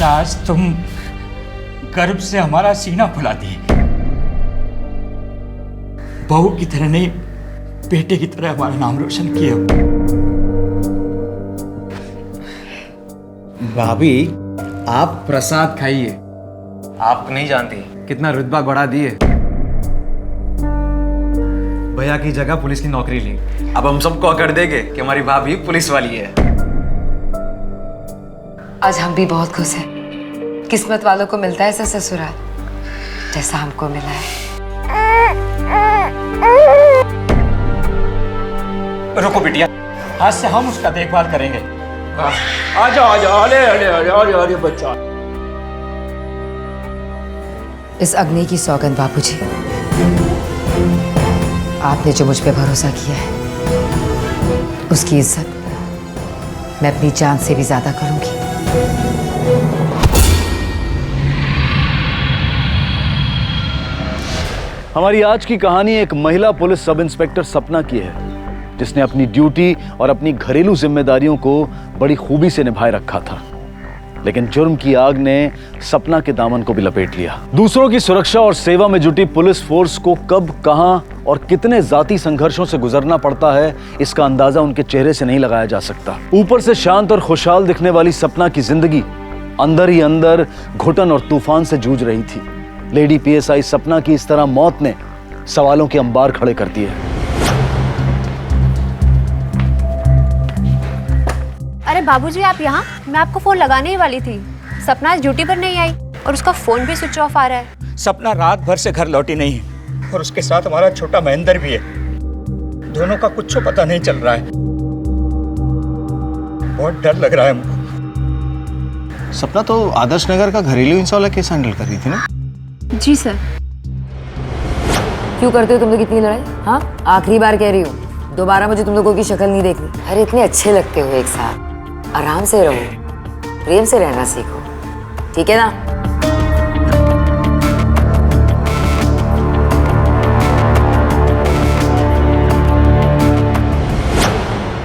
आज तुम गर्व से हमारा सीना फुला दिए। बहू की तरह नहीं, बेटे की तरह हमारा नाम रोशन किए हो। भाभी, आप प्रसाद खाइए। आप नहीं जानती कितना रुतबा बढ़ा दिए। भैया की जगह पुलिस की नौकरी ली। अब हम सबको अकड़ देंगे कि हमारी भाभी पुलिस वाली है। आज हम भी बहुत खुश हैं। किस्मत वालों को मिलता है ऐसा ससुराल जैसा हमको मिला है। रुको बिटिया, आज से हम उसका देखभाल करेंगे। आ जाओ आ जाओ, अरे अरे अरे अरे अरे बच्चा। इस अग्नि की सौगंध बापूजी, आपने जो मुझ पे भरोसा किया है उसकी इज्जत मैं अपनी जान से भी ज्यादा करूंगी। हमारी आज की कहानी एक महिला पुलिस सब इंस्पेक्टर सपना की है, जिसने अपनी ड्यूटी और अपनी घरेलू जिम्मेदारियों को बड़ी खूबी से निभाए रखा था। लेकिन जुर्म की आग ने सपना के दामन को भी लपेट लिया। दूसरों की सुरक्षा और सेवा में जुटी पुलिस फोर्स को कब, कहां और कितने जाती संघर्षों से गुजरना पड़ता है, इसका अंदाजा उनके चेहरे से नहीं लगाया जा सकता। ऊपर से शांत और खुशहाल दिखने वाली सपना की जिंदगी अंदर ही अंदर घुटन और तूफान से जूझ रही थी। लेडी पीएसआई सपना की इस तरह मौत ने सवालों के अंबार खड़े कर दिए। अरे बाबूजी, आप यहाँ? मैं आपको फोन लगाने ही वाली थी। सपना आज ड्यूटी पर नहीं आई और उसका फोन भी स्विच ऑफ आ रहा है। सपना रात भर से घर लौटी नहीं है और उसके साथ हमारा छोटा महेंद्र भी है। दोनों का कुछ पता नहीं चल रहा है। बहुत डर लग रहा है हमको। सपना तो आदर्श नगर का घरेलू हिंसा वाला केस हैंडल कर रही थी ना? जी सर। क्यों करते हो तुम लोग इतनी लड़ाई? हाँ, आखिरी बार कह रही हूँ, दोबारा मुझे तुम लोगों की शक्ल नहीं देखनी। अरे इतने अच्छे लगते हो एक साथ, आराम से रहो, प्रेम से रहना सीखो, ठीक है ना?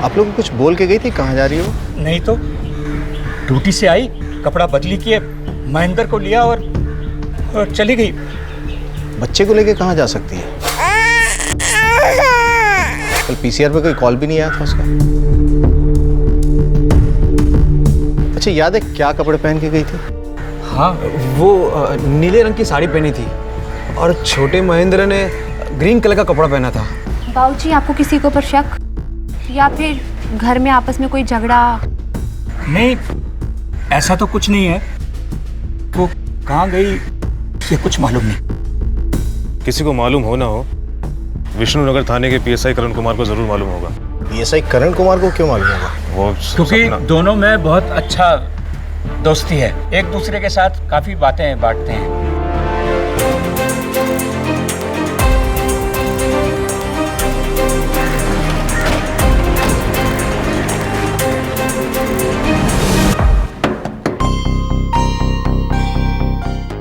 आप लोग कुछ बोल के गई थी, कहाँ जा रही हो? नहीं तो ड्यूटी से आई, कपड़ा बदली किए, महेंद्र को लिया और चली गई। बच्चे को लेके कहाँ जा सकती है? कल पीसीआर पे कोई कॉल भी नहीं आया था उसका। अच्छा याद है क्या कपड़े पहन के गई थी? हाँ, वो नीले रंग की साड़ी पहनी थी और छोटे महेंद्र ने ग्रीन कलर का कपड़ा पहना था। बाबूजी, आपको किसी के ऊपर शक या फिर घर में आपस में कोई झगड़ा? नहीं, ऐसा तो कुछ नहीं है। वो कहाँ गई ये कुछ मालूम नहीं। किसी को मालूम हो ना हो, विष्णुनगर थाने के पीएसआई करण कुमार को जरूर मालूम होगा। पीएसआई करण कुमार को क्यों मालूम होगा? वो क्योंकि दोनों में बहुत अच्छा दोस्ती है, एक दूसरे के साथ काफी बातें बांटते हैं।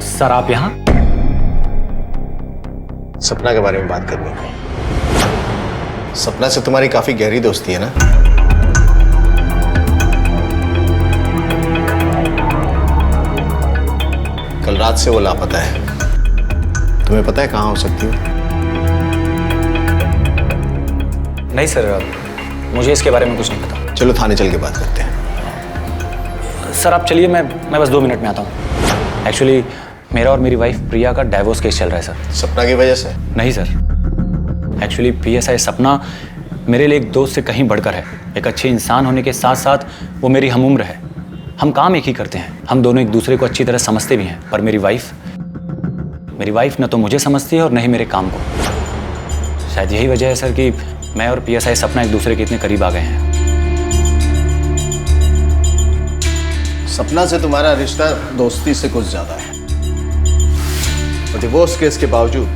सर, आप यहाँ? सपना के बारे में बात करनी है। सपना से तुम्हारी काफी गहरी दोस्ती है ना? कल रात से वो लापता है। तुम्हें पता है कहाँ हो सकती हो? नहीं सर, मुझे इसके बारे में कुछ नहीं पता। चलो थाने चल के बात करते हैं। सर आप चलिए, मैं बस 2 मिनट में आता हूँ। एक्चुअली मेरा और मेरी वाइफ प्रिया का डाइवोर्स केस चल रहा है सर। सपना की वजह से? नहीं सर, एक्चुअली पीएसआई सपना मेरे लिए एक दोस्त से कहीं बढ़कर है। एक अच्छे इंसान होने के साथ साथ वो मेरी हमउम्र है। हम काम एक ही करते हैं, हम दोनों एक दूसरे को अच्छी तरह समझते भी हैं। पर मेरी वाइफ न तो मुझे समझती है और न ही मेरे काम को। शायद यही वजह है सर कि मैं और पीएसआई सपना एक दूसरे के इतने करीब आ गए हैं। सपना से तुम्हारा रिश्ता दोस्ती से कुछ ज्यादा है। और डिवोर्स केस के बावजूद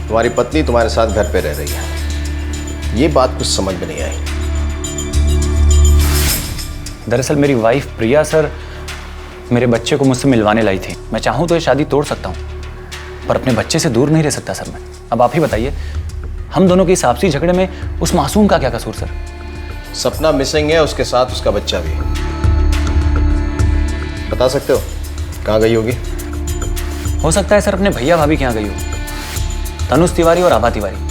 तुम्हारी पत्नी तुम्हारे साथ घर पे रह रही है। ये बात कुछ समझ में नहीं आई। दरअसल मेरी वाइफ प्रिया सर मेरे बच्चे को मुझसे मिलवाने लाई थी। मैं चाहूँ तो ये शादी तोड़ सकता हूँ, पर अपने बच्चे से दूर नहीं रह सकता सर मैं। अब आप ही बताइए, हम दोनों के इस आपसी झगड़े में उस मासूम का क्या कसूर सर? सपना मिसिंग है, उसके साथ उसका बच्चा भी। बता सकते हो कहाँ गई होगी? हो सकता है सर अपने भैया भाभी के यहाँ गई हो, तनुष तिवारी और आभा तिवारी।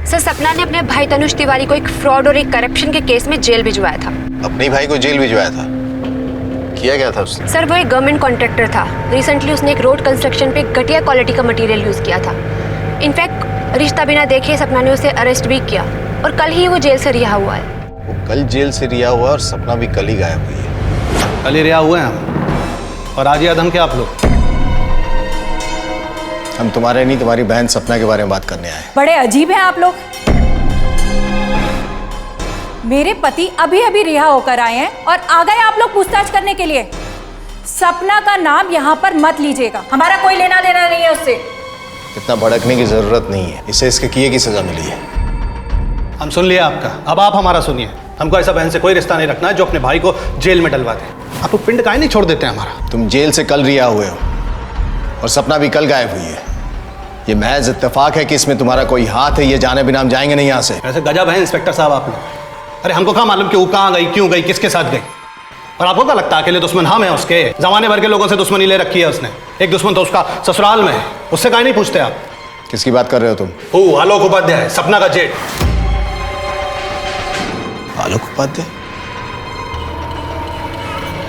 सर सपना ने अपने भाई तनुष तिवारी को एक फ्रॉड और एक करप्शन के केस में जेल भिजवाया था। अपने भाई को जेल भिजवाया था? किया क्या था उसने? सर वो एक गवर्नमेंट कॉन्ट्रैक्टर था। रिसेंटली उसने एक रोड कंस्ट्रक्शन पे घटिया क्वालिटी का मटेरियल यूज किया था। इनफैक्ट रिश्ता बिना देखे सपना ने उसे अरेस्ट भी किया और कल ही वो जेल से रिहा हुआ है। वो कल जेल से रिहा हुआ और सपना भी कल ही गायब हुई है। कल ही रिहा हुए हैं हम, और आज याद हम क्या आप लोग? हम तुम्हारे नहीं, तुम्हारी बहन सपना के बारे में बात करने आए। बड़े अजीब हैं आप लोग। मेरे पति अभी अभी रिहा होकर आए हैं और आ गए आप लोग पूछताछ करने के लिए। सपना का नाम यहाँ पर मत लीजिएगा, हमारा कोई लेना देना नहीं है उससे। इतना भड़कने की जरूरत नहीं है, इसे इसके किए की सजा मिली है। हम सुन लिया आपका, अब आप हमारा सुनिए। हमको ऐसा बहन से कोई रिश्ता नहीं रखना है जो अपने भाई को जेल में डलवा दे। आप लोग पिंड काहे नहीं छोड़ देते हैं हमारा? तुम जेल से कल रिहा हुए हो और सपना भी कल गायब हुई है। ये महज इत्तेफाक है कि इसमें तुम्हारा कोई हाथ है, ये जाने बिना हम जाएंगे नहीं यहाँ से। ऐसे गजब है इंस्पेक्टर साहब आप लोग। अरे हमको कहाँ मालूम कि वो कहाँ गई, क्यों गई, किसके साथ गई? और आपको क्या लगता है अकेले दुश्मन हम हैं उसके? जमाने भर के लोगों से दुश्मनी ले रखी है उसने। एक दुश्मन तो उसका ससुराल में है, उससे काहे नहीं पूछते आप? किसकी बात कर रहे हो तुम? आलोक उपाध्याय, सपना का जेठ। आलोक उपाध्याय?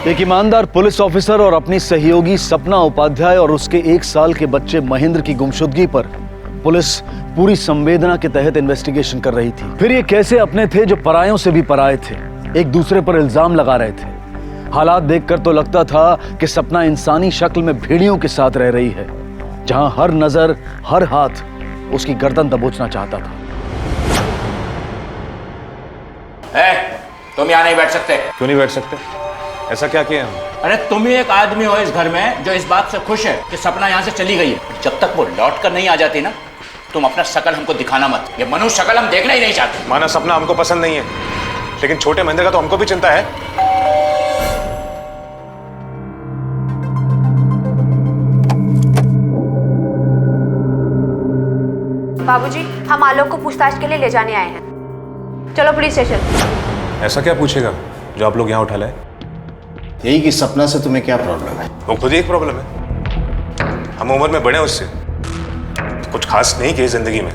एक ईमानदार पुलिस ऑफिसर और अपनी सहयोगी सपना उपाध्याय और उसके 1 साल के बच्चे महेंद्र की गुमशुदगी पर पुलिस पूरी संवेदना के तहत इन्वेस्टिगेशन कर रही थी। फिर ये कैसे अपने थे जो परायों से भी पराये थे, एक दूसरे पर इल्जाम लगा रहे थे। हालात देखकर तो लगता था कि सपना इंसानी शक्ल में भेड़ियों के साथ रह रही है, जहां हर नजर, हर हाथ उसकी गर्दन दबोचना चाहता था। तुम यहाँ नहीं बैठ सकते। क्यों नहीं बैठ सकते? ऐसा क्या किया हम? अरे तुम ही एक आदमी हो इस घर में जो इस बात से खुश है कि सपना यहाँ से चली गई है। जब तक वो लौट कर नहीं आ जाती ना, तुम अपना शकल हमको दिखाना मत। ये मनुष्य शकल हम देखना ही नहीं चाहते। माना सपना हमको पसंद नहीं है, लेकिन छोटे महेंद्र का तो हमको भी चिंता है। बाबूजी, हम आलोक को पूछताछ के लिए ले जाने आए हैं। चलो पुलिस स्टेशन। ऐसा क्या पूछेगा जो आप लोग यहाँ उठा लाए? यही कि सपना से तुम्हें क्या प्रॉब्लम है? वो खुद ही एक प्रॉब्लम है। हम उम्र में बड़े हैं उससे, कुछ खास नहीं किए जिंदगी में,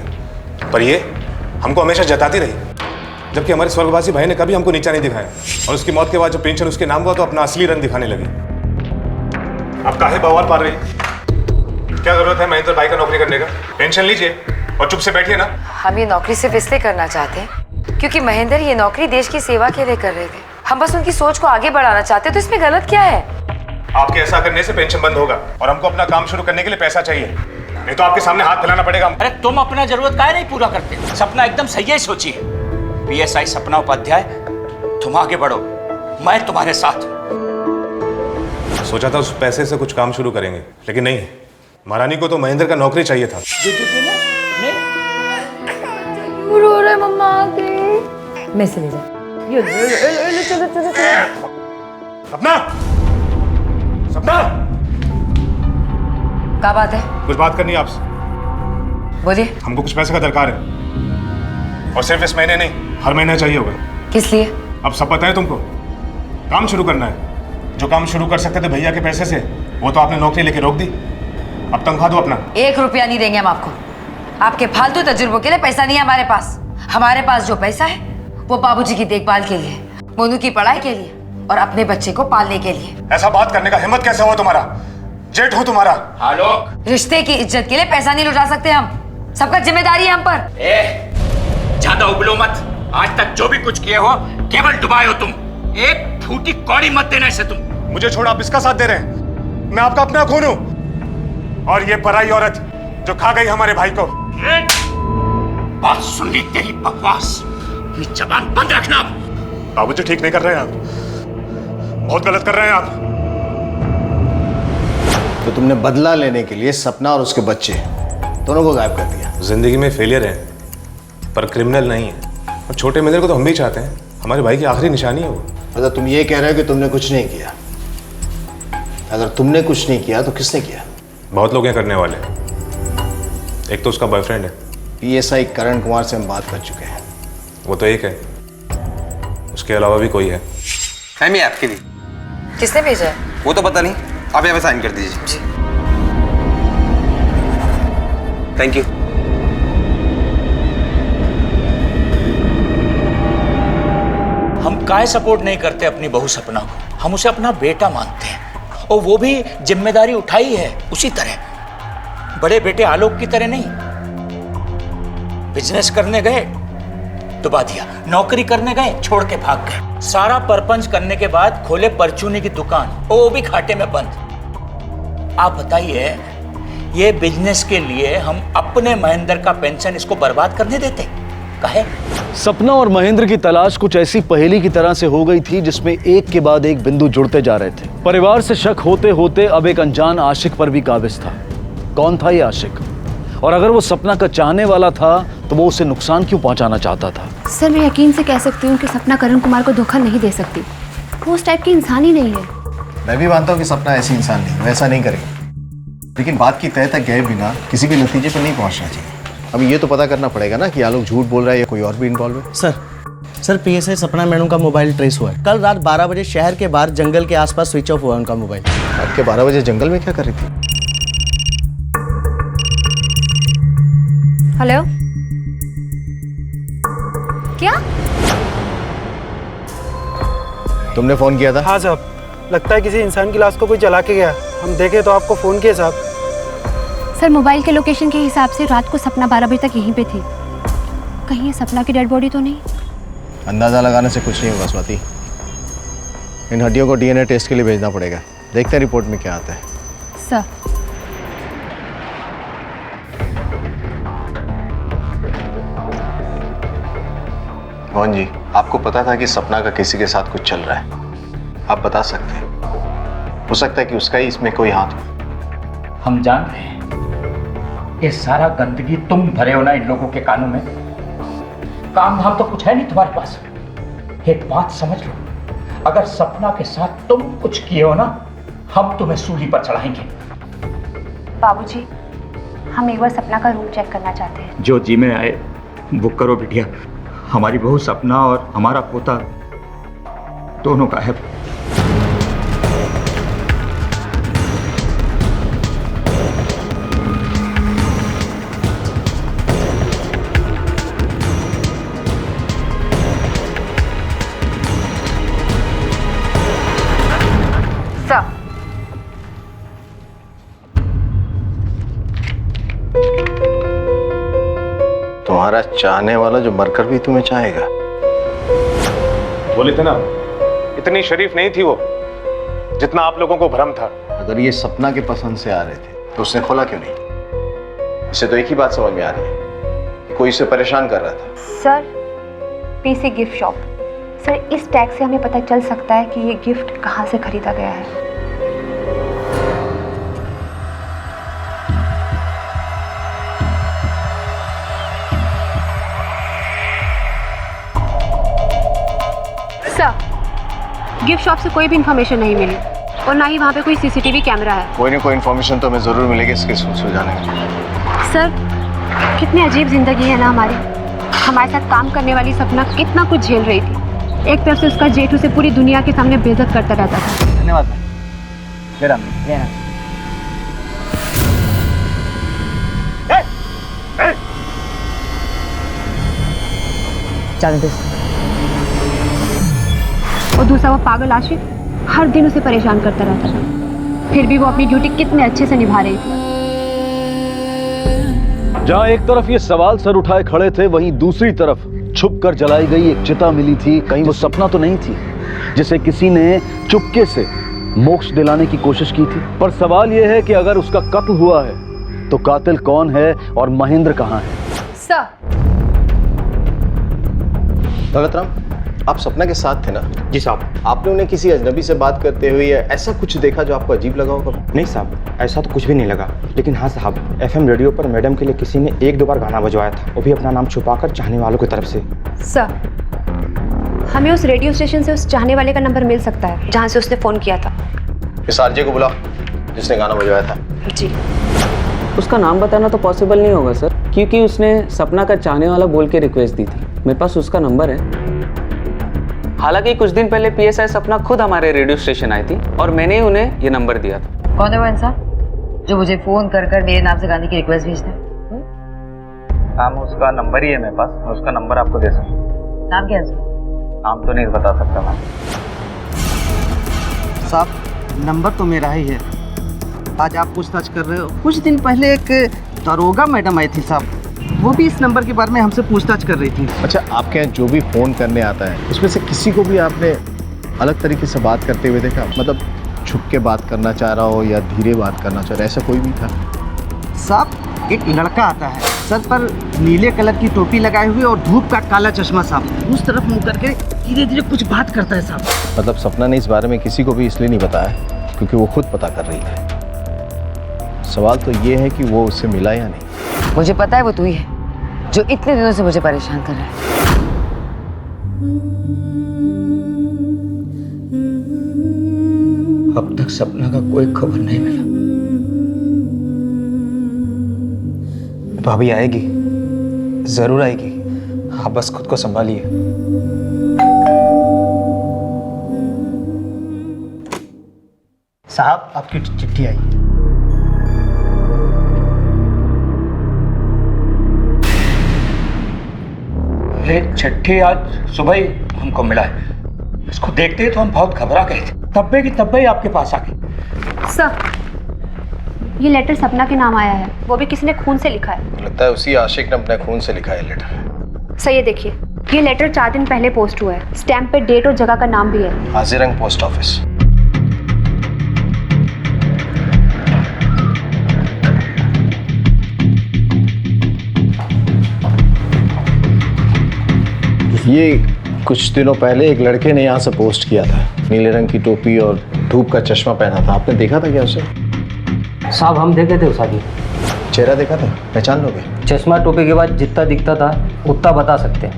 पर ये हमको हमेशा जताती रही। जबकि हमारे स्वर्गवासी भाई ने कभी हमको नीचा नहीं दिखाया, और उसकी मौत के बाद जब पेंशन उसके नाम हुआ तो अपना असली रंग दिखाने लगी। आप काहे बवाल पाल रही? क्या जरूरत है महेंद्र भाई का नौकरी करने का? पेंशन लीजिए और चुप से बैठिए ना। हम ये नौकरी सिर्फ इसलिए करना चाहते हैं क्योंकि महेंद्र ये नौकरी देश की सेवा के लिए कर रहे थे। हम बस उनकी सोच को आगे बढ़ाना चाहते, तो इसमें गलत क्या है? आपके ऐसा करने से पेंशन बंद होगा और हमको अपना काम शुरू करने के लिए पैसा चाहिए, नहीं तो आपके सामने हाथ फैलाना पड़ेगा। अरे तुम अपना जरूरत काहे नहीं पूरा करते? सपना एकदम सही है सोची है। PSI सपना उपाध्याय, तुम आगे बढ़ो, मैं तुम्हारे साथ। सोचा था उस पैसे से कुछ काम शुरू करेंगे, लेकिन नहीं, महारानी को तो महेंद्र का नौकरी चाहिए था। रो रहे मम्मा आके। मैं से ले जा। चलो। सपना, सपना, क्या बात है? कुछ बात करनी है आपसे। बोलिए। हमको कुछ पैसे का दरकार है, और सिर्फ इस महीने नहीं, हर महीने चाहिए होगा। किस लिए? अब सब पता है तुमको। काम शुरू करना है। जो काम शुरू कर सकते थे भैया के पैसे से, वो तो आपने नौकरी लेके रोक दी। अब तनख्वाह दो अपना। 1 रुपया नहीं देंगे हम आपको। आपके फालतू तजुर्बों के लिए पैसा नहीं है हमारे पास। हमारे पास जो पैसा है वो बाबूजी की देखभाल के लिए, मोनू की पढ़ाई के लिए और अपने बच्चे को पालने के लिए। ऐसा बात करने का हिम्मत कैसे हुआ तुम्हारा? जेठ हो तुम्हारा। आलोक, रिश्ते की इज्जत के लिए पैसा नहीं लुटा सकते हम। सबका जिम्मेदारी है हम पर। ज्यादा उबलो मत। आज तक जो भी कुछ किए हो केवल डुबाए हो तुम। एक फूटी कौड़ी मत देना इसे तुम। मुझे छोड़ आप इसका साथ दे रहे हैं? मैं आपका अपना खून हूं, और ये पराई औरत जो खा गई हमारे भाई को। बात सुन ली तेरी बकवास। अपनी जबान बंद रखना। बाबूजी ठीक नहीं कर रहे हैं आप, बहुत गलत कर रहे हैं आप। तो तुमने बदला लेने के लिए सपना और उसके बच्चे दोनों को गायब कर दिया। जिंदगी में फेलियर है, पर क्रिमिनल नहीं है। और छोटे महेंद्र को तो हम भी चाहते हैं, हमारे भाई की आखिरी निशानी है वो। मतलब तुम ये कह रहे हो कि तुमने कुछ नहीं किया? अगर तुमने कुछ नहीं किया तो किसने किया? बहुत लोग हैं करने वाले। एक तो उसका बॉयफ्रेंड है। PSI करण कुमार से हम बात कर चुके हैं। वो तो एक है, उसके अलावा भी कोई है। फहमी आपके लिए किसने भेजा है? वो तो पता नहीं, आप यहाँ पे साइन कर दीजिए। जी। Thank you. हम काहे सपोर्ट नहीं करते अपनी बहू सपना को, हम उसे अपना बेटा मानते हैं और वो भी जिम्मेदारी उठाई है उसी तरह, बड़े बेटे आलोक की तरह नहीं। बिजनेस करने गए डुबा दिया, नौकरी करने गए छोड़ के भाग गए, सारा परपंच करने के बाद खोले परचूनी की दुकान और वो भी घाटे में बंद। आप बताइए, ये बिजनेस के लिए हम अपने महेंद्र का पेंशन इसको बर्बाद करने देते? काहे? सपना और महेंद्र की तलाश कुछ ऐसी पहेली की तरह से हो गई थी जिसमें एक के बाद एक बिंदु जुड़ते जा रहे थे। परिवार से शक होते होते अब एक अनजान आशिक पर भी काबिज था। कौन था ये आशिक? और अगर वो सपना का चाहने वाला था तो वो उसे नुकसान क्यों पहुंचाना चाहता था? सर, मैं यकीन से कह सकती हूँ कि सपना करण कुमार को धोखा नहीं दे सकती। वो उस टाइप की इंसान ही नहीं है। मैं भी मानता हूँ कि सपना ऐसी इंसान नहीं, वैसा नहीं करेगी, लेकिन बात की तह तक गए बिना किसी भी नतीजे पर नहीं पहुंचना चाहिए। अब ये तो पता करना पड़ेगा ना कि आलोक झूठ बोल रहा है या कोई और भी इन्वॉल्व है। सर पीएसआई सपना मैडम का मोबाइल ट्रेस हुआ है। कल रात 12 बजे शहर के बाहर जंगल के आसपास स्विच ऑफ हुआ उनका मोबाइल। रात के 12 बजे जंगल में क्या कर रही थी? हेलो, क्या? तुमने फोन किया था? हाँ साहब, लगता है किसी इंसान की लाश को कोई जला के गया। हम देखे तो आपको फोन किया साहब। सर, मोबाइल के लोकेशन के हिसाब से रात को सपना 12 बजे तक यहीं पे थी। कहीं ये सपना की डेड बॉडी तो नहीं? अंदाजा लगाने से कुछ नहीं होगा स्वाति। इन हड्डियों को डीएनए टेस्ट के लिए भेजना पड़ेगा। देखते हैं रिपोर्ट में क्या आता है। सर, मोहन जी, आपको पता था कि सपना का किसी के साथ कुछ चल रहा है? आप बता सकते हैं? हो सकता है कि उसका ही इसमें कोई हाथ हो। हम जान रहे हैं ये सारा गंदगी तुम भरे हो ना इन लोगों के कानों में। काम धाम तो कुछ है नहीं तुम्हारे पास। एक बात समझ लो, अगर सपना के साथ तुम कुछ किए हो ना, हम तुम्हें सूली पर चढ़ाएंगे। बाबूजी, हम एक बार सपना का रूम चेक करना चाहते हैं। जो जी में आए वो करो बिटिया। हमारी बहू सपना और हमारा पोता दोनों का है। तुम्हारा चाहने वाला जो मरकर भी तुम्हें चाहेगा। बोले थे ना, इतनी शरीफ नहीं थी वो जितना आप लोगों को भ्रम था। अगर ये सपना के पसंद से आ रहे थे तो उसने खोला क्यों नहीं? इसे तो एक ही बात समझ में आ रही है कि कोई इसे परेशान कर रहा था। Sir, PC gift shop. Sir, इस टैग से हमें पता चल सकता है कि ये गिफ्ट कहाँ से खरीदा गया है। गिफ्ट शॉप से कोई भी इंफॉर्मेशन नहीं मिली और ना ही वहाँ पे कोई सीसीटीवी कैमरा है। कोई ना कोई इन्फॉर्मेशन तो हमें जरूर मिलेगी इसके सुलझाने में। सर, कितनी अजीब जिंदगी है ना हमारी। हमारे साथ काम करने वाली सपना कितना कुछ झेल रही थी। एक तरफ से उसका जेठ उसे पूरी दुनिया के सामने बेइज्जत करता रहता था। धन्यवाद। और दूसरा वो पागल आशिक हर दिन उसे परेशान करता रहता था। फिर भी वो अपनी ड्यूटी कितने अच्छे से निभा रही थी। जहां एक तरफ ये सवाल सर उठाए खड़े थे, वहीं दूसरी तरफ छुप कर जलाई गई एक चिता मिली थी। कहीं वो सपना तो नहीं थी जिसे किसी ने चुपके से मोक्ष दिलाने की कोशिश की थी? पर सवाल यह है कि अगर उसका कत्ल हुआ है तो कातिल कौन है और महेंद्र कहां है? सर, दौलतराम, आप सपना के साथ थे ना? जी साहब। आपने उन्हें किसी अजनबी से बात करते हुए या ऐसा कुछ देखा जो आपको अजीब लगा होगा? नहीं साहब, ऐसा तो कुछ भी नहीं लगा। लेकिन हाँ साहब, एफएम रेडियो पर मैडम के लिए किसी ने 1-2 बार गाना बजवाया था, वो भी अपना नाम छुपाकर चाहने वालों की तरफ से। सर, हमें उस रेडियो स्टेशन से उस चाहने वाले का नंबर मिल सकता है जहाँ से उसने फोन किया था। इस आरजे को बुलाओ जिसने गाना बजवाया था। जी। उसका नाम बताना तो पॉसिबल नहीं होगा सर, क्योंकि उसने सपना का चाहने वाला बोल के रिक्वेस्ट दी थी। मेरे पास उसका नंबर है। हालांकि कुछ दिन पहले पीएसआई सपना खुद हमारे रेडियो स्टेशन आई थी और मैंने ही उन्हें ये नंबर दिया था। कौन है वो इंसान जो मुझे फोन कर कर मेरे नाम से गाने की रिक्वेस्ट भेजता है? मैम उसका नंबर ही है मेरे पास, मैं उसका नंबर आपको दे सकता हूँ। नाम क्या है उसका? नाम तो नहीं बता सकता मैम। साहब नंबर तो मेरा ही है। आज आप पूछताछ कर रहे हो। कुछ दिन पहले एक दरोगा मैडम आई थी साहब, वो भी इस नंबर के बारे में हमसे पूछताछ कर रही थी। अच्छा, आपके यहाँ जो भी फ़ोन करने आता है उसमें से किसी को भी आपने अलग तरीके से बात करते हुए देखा? मतलब छुप के बात करना चाह रहा हो या धीरे बात करना चाह रहा है, ऐसा कोई भी था? साहब एक लड़का आता है, सर पर नीले कलर की टोपी लगाए हुए और धूप का काला चश्मा साहब, उस तरफ मुंह करके धीरे धीरे कुछ बात करता है साहब। मतलब सपना ने इस बारे में किसी को भी इसलिए नहीं बताया क्योंकि वो खुद पता कर रही है। सवाल तो ये है कि वो उससे मिला या नहीं। मुझे पता है वो तू ही है जो इतने दिनों से मुझे परेशान कर रहा है। अब तक सपना का कोई खबर नहीं मिला। भाभी आएगी, जरूर आएगी। आप बस खुद को संभालिए। साहब आपकी चिट्ठी आई। ये चिट्ठी आज सुबह ही हमको मिला है। इसको देखते ही तो हम बहुत घबरा गए थे। तब्बे की तब्बे ही आपके पास आ गई। सर, ये लेटर सपना के नाम आया है, वो भी किसी ने खून से लिखा है। लगता है उसी आशिक ने अपने खून से लिखा है लेटर। सर ये देखिए, ये लेटर 4 दिन पहले पोस्ट हुआ है। स्टैम्प पे डेट और जगह का नाम भी है। हाजीरंग पोस्ट ऑफिस। ये कुछ दिनों पहले एक लड़के ने यहाँ से पोस्ट किया था। नीले रंग की टोपी और धूप का चश्मा पहना था। आपने देखा था क्या उसे? साहब हम देखे थे उस आदमी। चेहरा देखा था? पहचान लोगे? चश्मा टोपी के बाद जितना दिखता था उतना बता सकते हैं।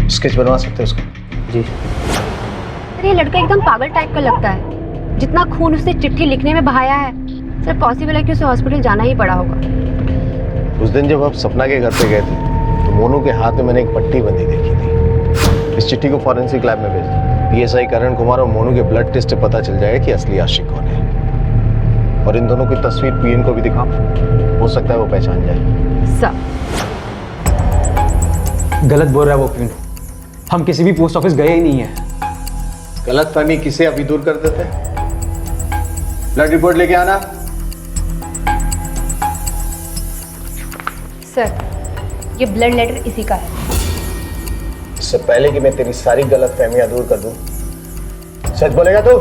स्केच बनवा सकते हैं उसका? जी। सर ये लड़का एकदम पागल टाइप का लगता है। जितना खून उसने चिट्ठी लिखने में बहाया है, सर पॉसिबल है कि उसे हॉस्पिटल जाना ही पड़ा होगा। उस दिन जब आप सपना के घर पे गए थे तो मोनू के हाथ में मैंने एक पट्टी बंधी देखी थी। इस चिट्ठी को फॉरेंसिक लैब में भेज दो। पीएसआई करण कुमार और मोनू के ब्लड टेस्ट से पता चल जाएगा कि असली आशिक कौन है। और इन दोनों की तस्वीर पीएन को भी दिखाओ, हो सकता है वो पहचान जाए। सर गलत बोल रहा है वो पीएन। हम किसी भी पोस्ट ऑफिस गए ही नहीं है। गलतफहमी किसे अभी दूर कर देते? ब्लड रिपोर्ट लेके आना। सर ये ब्लड लेटर इसी का है। इससे पहले कि मैं तेरी सारी गलतफहमियां दूर कर दूं, सच बोलेगा तू?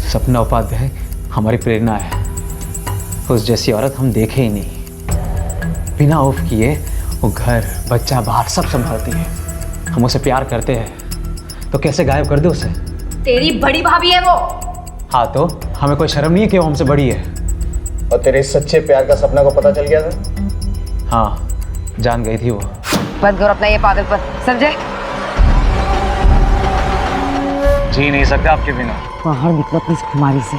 सपना उपाध्याय हमारी प्रेरणा है। उस जैसी औरत हम देखे ही नहीं। बिना ऑफ किए वो घर बच्चा बाहर सब संभालती है। हम उसे प्यार करते हैं तो कैसे गायब कर दे उसे? तेरी बड़ी भाभी है वो। हाँ तो हमें कोई शर्म नहीं है कि वो हमसे बड़ी है। और तेरे सच्चे प्यार का सपना को पता चल गया था? हाँ जान गई थी वो। बंद करो अपना ये पागलपन, समझे? जी नहीं सकते आपके बिना। बाहर निकलो अपनी इस खुमारी से,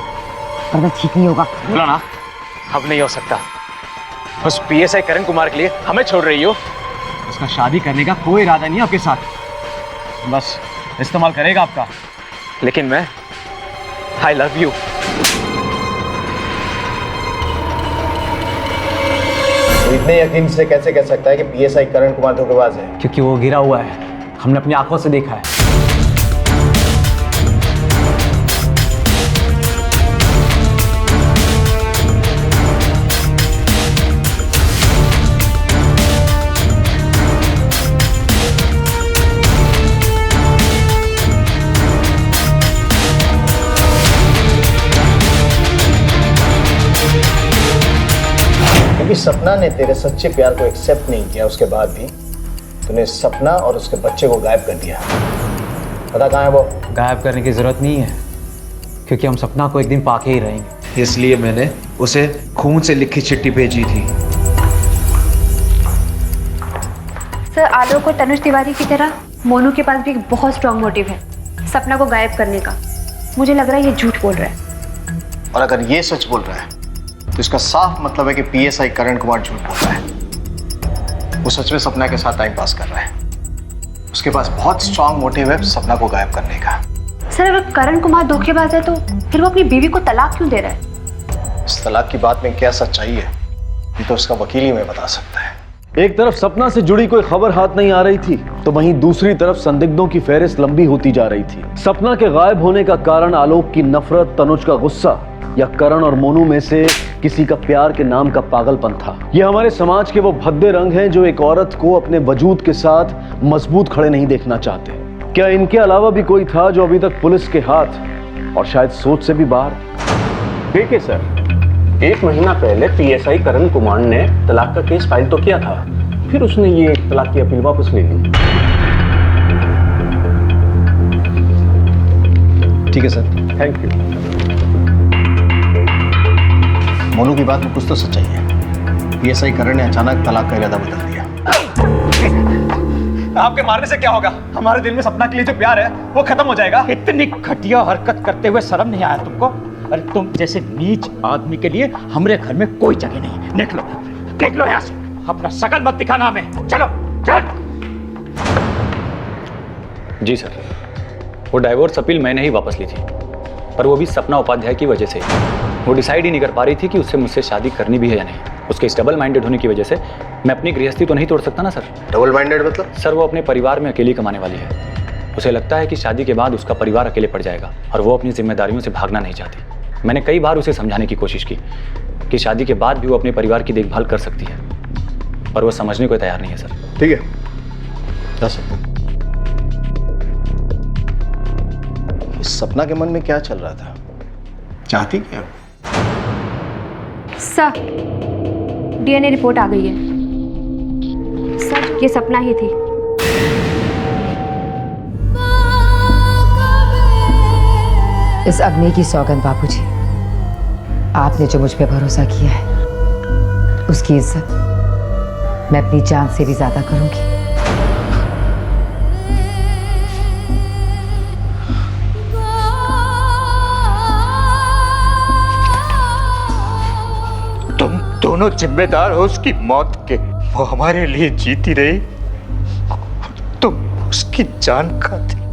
वरना ठीक नहीं होगा। बोलो ना, अब नहीं हो सकता। उस पीएसआई करण कुमार के लिए हमें छोड़ रही हो? उसका शादी करने का कोई इरादा नहीं है आपके साथ। बस इस्तेमाल करेगा आपका। लेकिन मैं आई लव यू। तो इतने यकीन से कैसे कह सकता है कि पीएसआई करण कुमार धोखेबाज है? क्योंकि वो गिरा हुआ है, हमने अपनी आंखों से देखा है। क्योंकि सपना ने तेरे सच्चे प्यार को एक्सेप्ट नहीं किया, उसके बाद भी तूने सपना और उसके बच्चे को गायब कर दिया। पता कहाँ है वो? गायब करने की जरूरत नहीं है, क्योंकि हम सपना को एक दिन पाके ही रहेंगे। इसलिए मैंने उसे खून से लिखी चिट्ठी भेजी थी। सर आलोक और तनुज तिवारी की तरह मोनू के पास भी एक बहुत स्ट्रांग मोटिव है सपना को गायब करने का। मुझे लग रहा है ये झूठ बोल रहा है। और अगर ये सच बोल रहा है तो इसका साफ मतलब है कि पीएसआई करण कुमार झूठ बोल रहा है। वो सच में सपना के साथ टाइम पास कर रहा है। उसके पास बहुत स्ट्रांग मोटिव है सपना को गायब करने का। सर अगर करण कुमार धोखेबाज है तो फिर वो अपनी बीवी को तलाक क्यों दे रहा है? इस तलाक की बात में क्या सच्चाई है ये तो उसका वकील ही हमें बता सकता है। एक तरफ सपना से जुड़ी कोई खबर हाथ नहीं आ रही थी तो वहीं दूसरी तरफ संदिग्धों की फहरिस्त लंबी होती जा रही थी। सपना के गायब होने का कारण आलोक की नफरत, तनुज का गुस्सा या करण और मोनू में से किसी का प्यार के नाम का पागलपन था। ये हमारे समाज के वो भद्दे रंग हैं जो एक औरत को अपने वजूद के साथ मजबूत खड़े नहीं देखना चाहते। क्या इनके अलावा भी कोई था जो अभी तक पुलिस के हाथ और शायद सोच से भी बाहर? देखिए सर, 1 महीना पहले पीएसआई करण कुमार ने तलाक का केस फाइल तो किया था, फिर उसने ये तलाक की अपील वापस ले ली। ठीक है सर, थैंक यू। मोनू की बात में कुछ तो सच्चाई है। पीएसआई करण ने अचानक तलाक का इरादा बदल दिया। आपके मारने से क्या होगा? हमारे दिल में सपना के लिए जो प्यार है वो खत्म हो जाएगा। इतनी घटिया हरकत करते हुए शर्म नहीं आया तुमको? अरे तुम जैसे नीच आदमी के लिए हमारे घर में कोई जगह नहीं। देख लो यहाँ से, अपना शकल मत दिखाना हमें। चलो चल। जी सर, वो डाइवोर्स अपील मैंने ही वापस ली थी, पर वो भी सपना उपाध्याय की वजह से। वो डिसाइड ही नहीं कर पा रही थी कि उससे मुझसे शादी करनी भी है या नहीं। उसके इस डबल माइंडेड होने की वजह से मैं अपनी गृहस्थी तो नहीं तोड़ सकता ना सर। डबल माइंडेड मतलब? सर वो अपने परिवार में अकेली कमाने वाली है। उसे लगता है कि शादी के बाद उसका परिवार अकेले पड़ जाएगा और वो अपनी जिम्मेदारियों से भागना नहीं चाहती। मैंने कई बार उसे समझाने की कोशिश की कि शादी के बाद भी वो अपने परिवार की देखभाल कर सकती है, पर वो समझने को तैयार नहीं है सर। ठीक है, जा सकते। इस सपना के मन में क्या चल रहा था? चाहती क्या? सर डीएनए रिपोर्ट आ गई है। सर ये सपना ही थी। इस अग्नि की सौगंध बापूजी, आपने जो मुझ पे भरोसा किया है उसकी इज्जत मैं अपनी जान से भी ज्यादा करूंगी। तुम दोनों जिम्मेदार हो उसकी मौत के। वो हमारे लिए जीती रही, तुम उसकी जान खाती।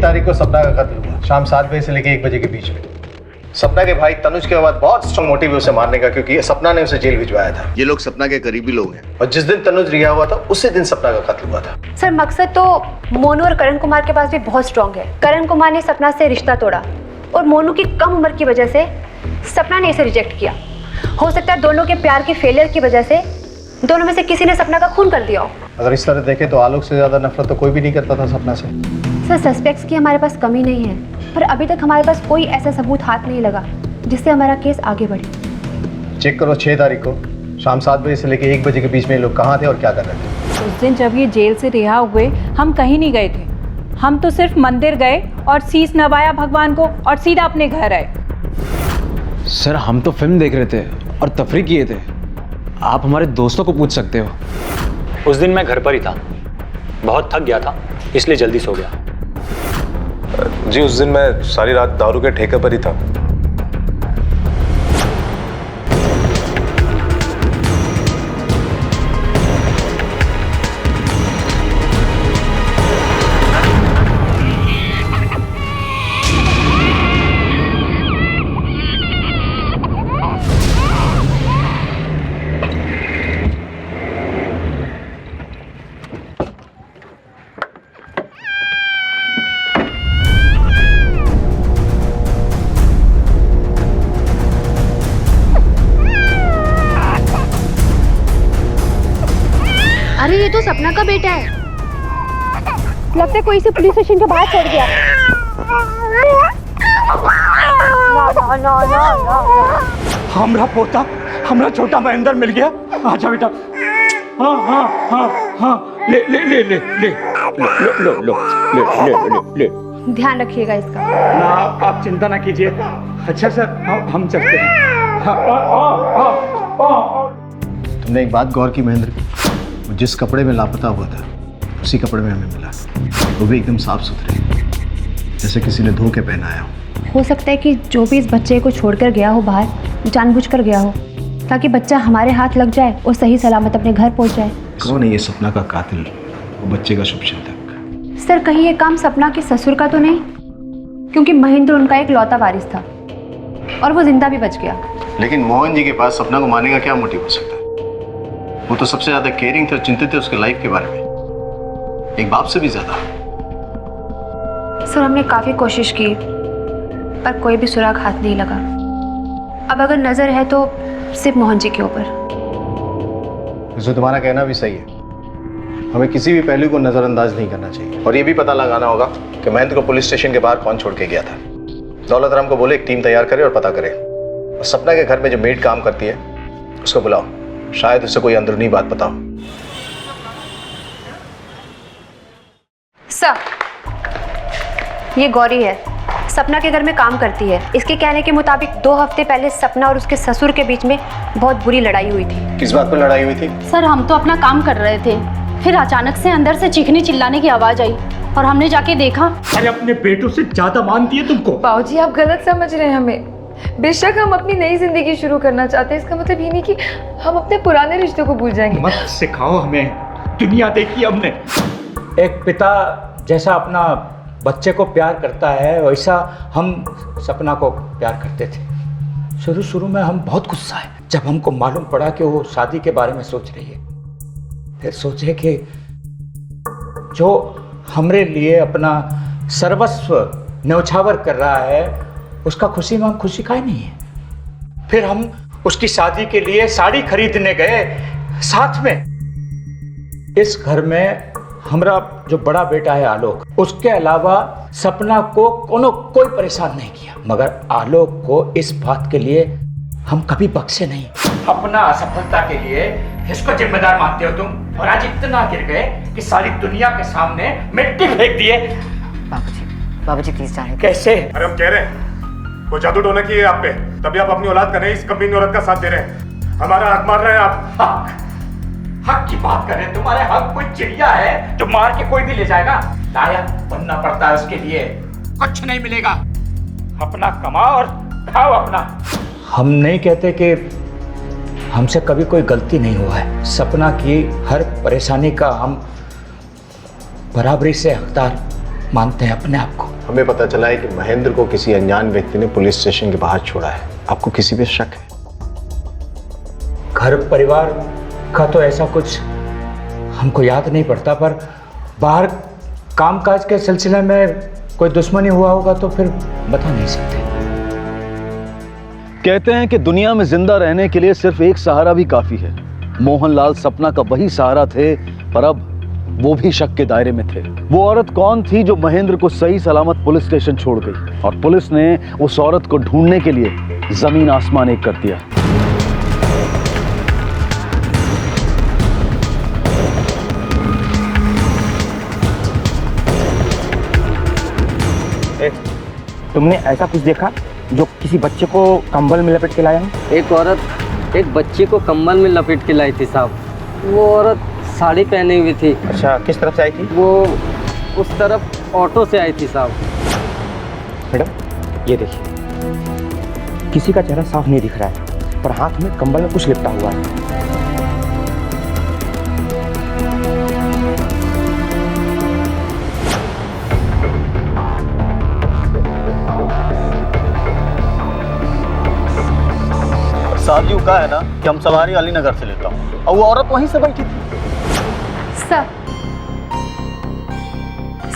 तारीख को सपना का कत्ल हुआ शाम 7 बजे से लेकर 1 बजे के बीच में। सपना के भाई तनुज के बाद बहुत स्ट्रांग मोटिव है उसे मारने का, क्योंकि सपना ने उसे जेल भिजवाया था। ये लोग सपना के करीबी लोग हैं और जिस दिन तनुज रिहा हुआ था उसी दिन सपना का कत्ल हुआ था। सर मकसद तो मोनू और करण कुमार के पास भी बहुत स्ट्रांग है। करण कुमार ने सपना से रिश्ता तोड़ा और मोनू की कम उम्र की वजह से सपना ने इसे रिजेक्ट किया। हो सकता है दोनों के प्यार के फेलियर की वजह से दोनों में से किसी ने सपना का खून कर दिया हो। अगर इस तरह देखे तो आलोक से ज्यादा नफरत तो कोई भी नहीं करता था सपना से। सर सस्पेक्ट्स की हमारे पास कमी नहीं है, पर अभी तक हमारे पास कोई ऐसा सबूत हाथ नहीं लगा जिससे हमारा केस आगे बढ़े। चेक करो 6 तारीख को शाम 7 बजे से लेकर 1 बजे के बीच में लोग कहाँ थे और क्या कर रहे थे। उस दिन जब ये जेल से रिहा हुए हम कहीं नहीं गए थे। हम तो सिर्फ मंदिर गए और शीश नवाया भगवान को और सीधा अपने घर आए। सर हम तो फिल्म देख रहे थे और तफरी किए थे। आप हमारे दोस्तों को पूछ सकते हो। उस दिन मैं घर पर ही था, बहुत थक गया था इसलिए जल्दी सो गया। जी उस दिन मैं सारी रात दारू के ठेके पर ही था। अरे ये तो सपना का बेटा है। लगता है कोई इसे पुलिस स्टेशन के बाहर छोड़ गया। हमरा पोता, हमरा छोटा महेंद्र मिल गया। आजा बेटा। हाँ हाँ हाँ हाँ, ले ले ले ले ले लो लो लो ले ले ले ले। ध्यान रखिएगा इसका। ना आप चिंता ना कीजिए। अच्छा सर हम चलते हैं। तुमने एक बात गौर की महेंद्र, जिस कपड़े में लापता हुआ था उसी कपड़े में हमें मिला, वो भी एकदम साफ सुथरे, जैसे किसी ने धो के पहनाया हो। हो सकता है कि जो भी इस बच्चे को छोड़कर गया हो बाहर, जानबूझकर गया हो ताकि बच्चा हमारे हाथ लग जाए और सही सलामत अपने घर पहुंच जाए। कौन है ये सपना का कातिल, वो बच्चे का शुभचिंतक? सर कहीं ये काम सपना के ससुर का तो नहीं? क्योंकि महेंद्र उनका एक लौता वारिस था और वो जिंदा भी बच गया। लेकिन मोहन जी के पास सपना को मारने का क्या मोटिव हो सकता है? वो तो सबसे ज्यादा केयरिंग थे और चिंतित थे उसके लाइफ के बारे में, एक बाप से भी ज्यादा। सर हमने काफी कोशिश की पर कोई भी सुराग हाथ नहीं लगा। अब अगर नजर है तो सिर्फ मोहन जी के ऊपर। वैसे तुम्हारा कहना भी सही है, हमें किसी भी पहलू को नजरअंदाज नहीं करना चाहिए और ये भी पता लगाना होगा कि महेंद्र को पुलिस स्टेशन के बाहर कौन छोड़ के गया था। दौलत राम को बोले एक टीम तैयार करे और पता करे, और सपना के घर में जो मेड काम करती है उसको बुलाओ, शायद उसे कोई अंदरूनी बात पता हो। सर ये गौरी है, सपना के घर में काम करती है। इसके कहने के मुताबिक 2 हफ्ते पहले सपना और उसके ससुर के बीच में बहुत बुरी लड़ाई हुई थी। किस बात पर लड़ाई हुई थी? सर हम तो अपना काम कर रहे थे, फिर अचानक से अंदर से चीखने चिल्लाने की आवाज आई और हमने जाके देखा। अरे अपने बेटों से ज्यादा मानती है तुमको। बाबूजी आप गलत समझ रहे हैं हमें। बेशक हम अपनी नई जिंदगी शुरू करना चाहते हैं, इसका मतलब ये नहीं कि हम अपने पुराने रिश्तों को भूल जाएंगे। मत सिखाओ हमें, दुनिया देखी हमने। एक पिता जैसा अपना बच्चे को प्यार करता है वैसा हम सपना को प्यार करते थे। शुरू शुरू में हम बहुत गुस्सा है जब हमको मालूम पड़ा कि वो शादी के बारे में सोच रही है। फिर सोचे कि जो हमरे लिए अपना सर्वस्व न्यौछावर कर रहा है उसका खुशी में खुशी का ही नहीं है। फिर हम उसकी शादी के लिए साड़ी खरीदने गए साथ में। इस घर में हमारा जो बड़ा बेटा है आलोक, उसके अलावा सपना को कोई परेशान नहीं किया, मगर आलोक को इस बात के लिए हम कभी बख्शे नहीं। अपना असफलता के लिए इसको जिम्मेदार मानते हो तुम, और आज इतना गिर गए कि सारी दुनिया के सामने मिट्टी फेंक दिए। बाबूजी प्लीज जाने। कैसे? अरे हम कह रहे हैं वो जादू टोना की है आप पे, तभी आप अपनी औलाद का नहीं इस कमीनी औरत का साथ दे रहे हैं। हमारा हक मार रहे हैं आप। हक की बात कर रहे हैं? तुम्हारे हक कोई चिड़िया है जो मार के कोई भी ले जाएगा? लायक बनना पड़ता है उसके लिए, कुछ नहीं मिलेगा। अपना कमाओ और खाओ अपना। हम नहीं कहते कि हमसे कभी कोई गलती नहीं हुआ है। सपना की हर परेशानी का हम बराबरी से हकदार मानते हैं अपने आप को। हमें पता चला है कि महेंद्र को किसी अनजान व्यक्ति ने पुलिस स्टेशन के बाहर छोड़ा है। आपको किसी पे शक है? घर परिवार का तो ऐसा कुछ हमको याद नहीं पड़ता, पर बाहर कामकाज के सिलसिले में कोई दुश्मनी हुआ होगा तो फिर बता नहीं सकते। कहते हैं कि दुनिया में जिंदा रहने के लिए सिर्फ एक सहारा भी काफी है। मोहनलाल सपना का वही सहारा थे, पर अब वो भी शक के दायरे में थे। वो औरत कौन थी जो महेंद्र को सही सलामत पुलिस स्टेशन छोड़ गई, और पुलिस ने उस औरत को ढूंढने के लिए जमीन आसमान एक कर दिया। तुमने ऐसा कुछ देखा जो किसी बच्चे को कंबल में लपेट के लाया है? एक औरत एक बच्चे को कंबल में लपेट के लाई थी साहब। वो औरत साड़ी पहनी हुई थी। अच्छा, किस तरफ से आई थी? वो उस तरफ ऑटो से आई थी साहब। मैडम ये देखिए, किसी का चेहरा साफ नहीं दिख रहा है, पर हाथ में कंबल में कुछ लिपटा हुआ है। साजियो का है ना कि हम सवारी अलीनगर से लेता हूँ और वो औरत वहीं से बैठी थी। सर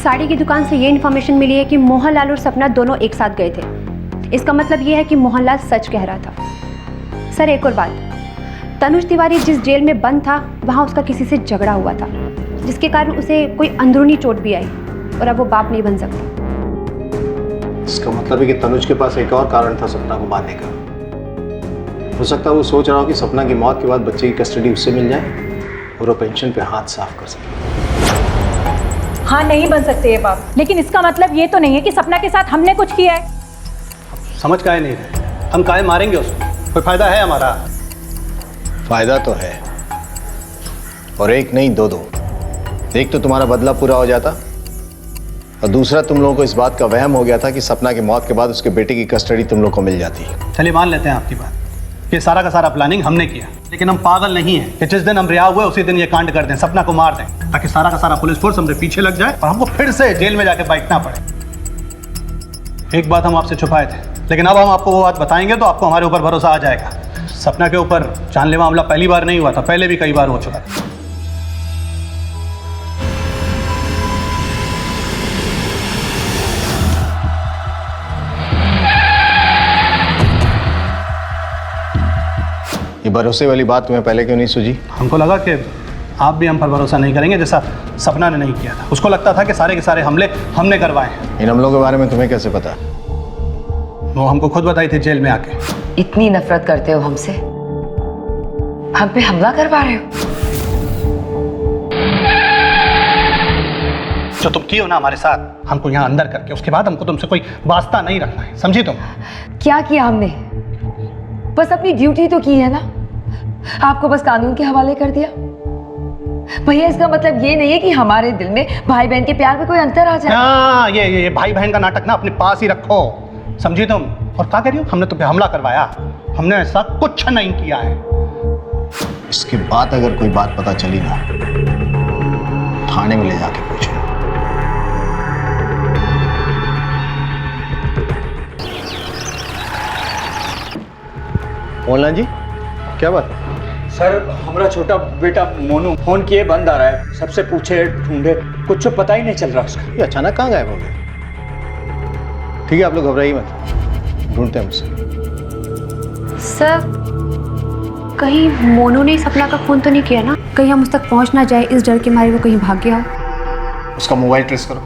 साड़ी की दुकान से ये इन्फॉर्मेशन मिली है कि मोहनलाल और सपना दोनों एक साथ गए थे। इसका मतलब ये है कि मोहनलाल सच कह रहा था। सर एक और बात, तनुज तिवारी जिस जेल में बंद था वहाँ उसका किसी से झगड़ा हुआ था, जिसके कारण उसे कोई अंदरूनी चोट भी आई और अब वो बाप नहीं बन सकता। इसका मतलब है कि तनुज के पास एक और कारण था सपना को मारने का। हो सकता है वो सोच रहा हो कि सपना की मौत के बाद बच्चे की कस्टडी उससे मिल जाए और वो पेंशन पे हाथ साफ कर सके। हाँ नहीं बन सकते ये बाप, लेकिन इसका मतलब ये तो नहीं है कि सपना के साथ हमने कुछ किया है। समझ काहे नहीं रहे? हम काहे मारेंगे उसको? कोई फायदा है हमारा? फायदा तो है, और एक नहीं दो दो। एक तो तुम्हारा बदला पूरा हो जाता और दूसरा तुम लोगों को इस बात का वहम हो गया था कि सपना की मौत के बाद उसके बेटे की कस्टडी तुम लोग को मिल जाती है। चलिए मान लेते हैं आपकी बात, ये सारा का सारा प्लानिंग हमने किया, लेकिन हम पागल नहीं हैं कि जिस दिन हम रिहा हुए उसी दिन ये कांड कर दें, सपना को मार दें, ताकि सारा का सारा पुलिस फोर्स हमसे पीछे लग जाए और हमको फिर से जेल में जाके बैठना पड़े। एक बात हम आपसे छुपाए थे, लेकिन अब हम आपको वो बात बताएंगे तो आपको हमारे ऊपर भरोसा आ जाएगा। सपना के ऊपर जानलेवा हमला पहली बार नहीं हुआ था, पहले भी कई बार हो चुका था। ये भरोसे वाली बात तुम्हें पहले क्यों नहीं सूझी? हमको लगा कि आप भी हम पर भरोसा नहीं करेंगे जैसा सपना ने नहीं किया था। उसको लगता था कि सारे के सारे हमले हमने करवाए हैं। इन हमलों के बारे में तुम्हें कैसे पता? वो हमको खुद बताई थी जेल में आके। इतनी नफरत करते हो हमसे, हम पे हमला करवा रहे हो? जो तुम किए हो ना हमारे साथ, हमको यहाँ अंदर करके, उसके बाद हमको तुमसे कोई वास्ता नहीं रखना है, समझी तुम? क्या किया हमने? बस अपनी ड्यूटी तो की है ना, आपको बस कानून के हवाले कर दिया। भैया इसका मतलब ये नहीं है कि हमारे दिल में भाई बहन के प्यार में कोई अंतर आ जाए। हाँ, ये भाई बहन का नाटक ना अपने पास ही रखो, समझी तुम? और क्या कह रही हो? हमने तुम पे हमला करवाया, हमने ऐसा कुछ नहीं किया है। इसके बाद अगर कोई बात पता चली ना, थाने में ले जाके पूछो। मोहनलाल जी, क्या बात है? सर, हमारा छोटा बेटा मोनू फोन किए बंद आ रहा है, सबसे पूछे ढूंढे, कुछ पता ही नहीं चल रहा उसका। ये अचानक कहाँ गायब हो गया? ठीक है, आप लोग घबराइए मत, ढूंढते हैं उसे। सर, कहीं मोनू ने सपना का फोन तो नहीं किया ना? कहीं हम उस तक पहुंच ना जाए, इस डर के मारे वो कहीं भाग गया हो। उसका मोबाइल ट्रेस करो,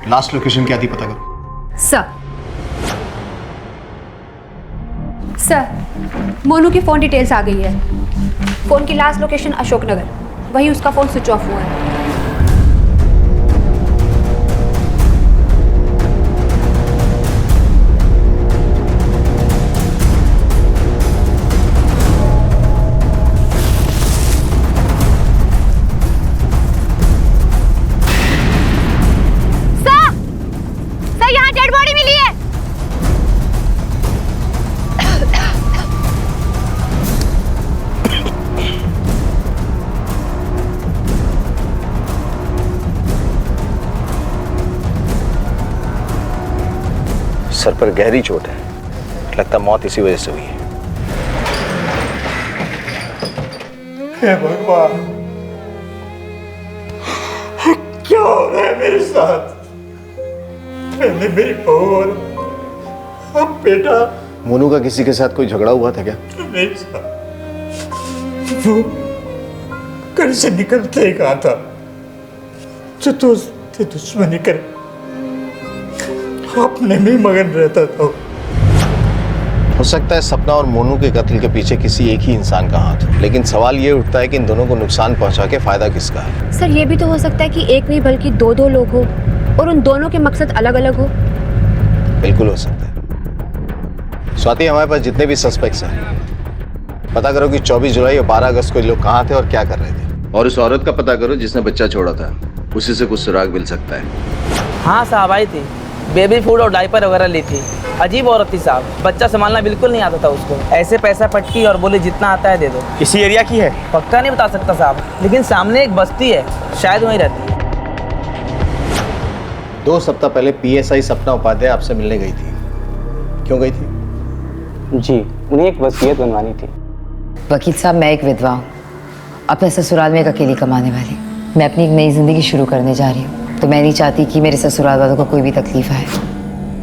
लास्ट लोकेशन क्या थी पता करो। सर, मोनू की फ़ोन डिटेल्स आ गई है। फ़ोन की लास्ट लोकेशन अशोकनगर, वहीं उसका फ़ोन स्विच ऑफ हुआ है। सर, यहाँ डेड बॉडी मिली है। सर पर गहरी चोट है, लगता मौत इसी वजह से हुई है। हे भगवान, क्या हो रहा है मेरे साथ? मैंने मेरी बहू और अब बेटा। मोनू का किसी के साथ कोई झगड़ा हुआ था क्या? नहीं साहब, वो घर से निकलते ही कहा था जो दोस्त थे दुश्मनी कर अपने में मगन रहता था। हो सकता है सपना और मोनू के कत्ल के पीछे किसी एक ही इंसान का हाथ हो, लेकिन सवाल ये उठता है कि इन दोनों को नुकसान पहुंचा के फायदा किसका है? सर, ये भी तो हो सकता है कि एक नहीं बल्कि दो लोग हो और उन दोनों के मकसद अलग अलग हो। बिल्कुल हो सकता है। स्वाति, हमारे पास जितने भी सस्पेक्ट्स हैं, पता करो कि 24 जुलाई और 12 अगस्त को लोग कहाँ थे और क्या कर रहे थे, और उस औरत का पता करो जिसने बच्चा छोड़ा था, उसी से कुछ सुराग मिल सकता है। हाँ साहब, आई थी, बेबी फूड और डायपर वगैरह ली थी। अजीब औरत थी साहब, बच्चा संभालना बिल्कुल नहीं आता था उसको। ऐसे पैसा पटकी और बोले जितना आता है दे दो। किसी एरिया की है? पक्का नहीं बता सकता साहब, लेकिन सामने एक बस्ती है, शायद वहीं रहती है। 2 सप्ताह पहले PSI सपना उपाध्याय आपसे मिलने गई थी, क्यों गई थी? जी, उन्हें एक वसीयत बनवानी थी। वकील साहब, मैं एक विधवा हूँ, अपने ससुराल में एक अकेली कमाने वाली। मैं अपनी एक नई जिंदगी शुरू करने जा रही हूँ, तो मैं नहीं चाहती कि मेरे ससुराल वालों को कोई भी तकलीफ आए।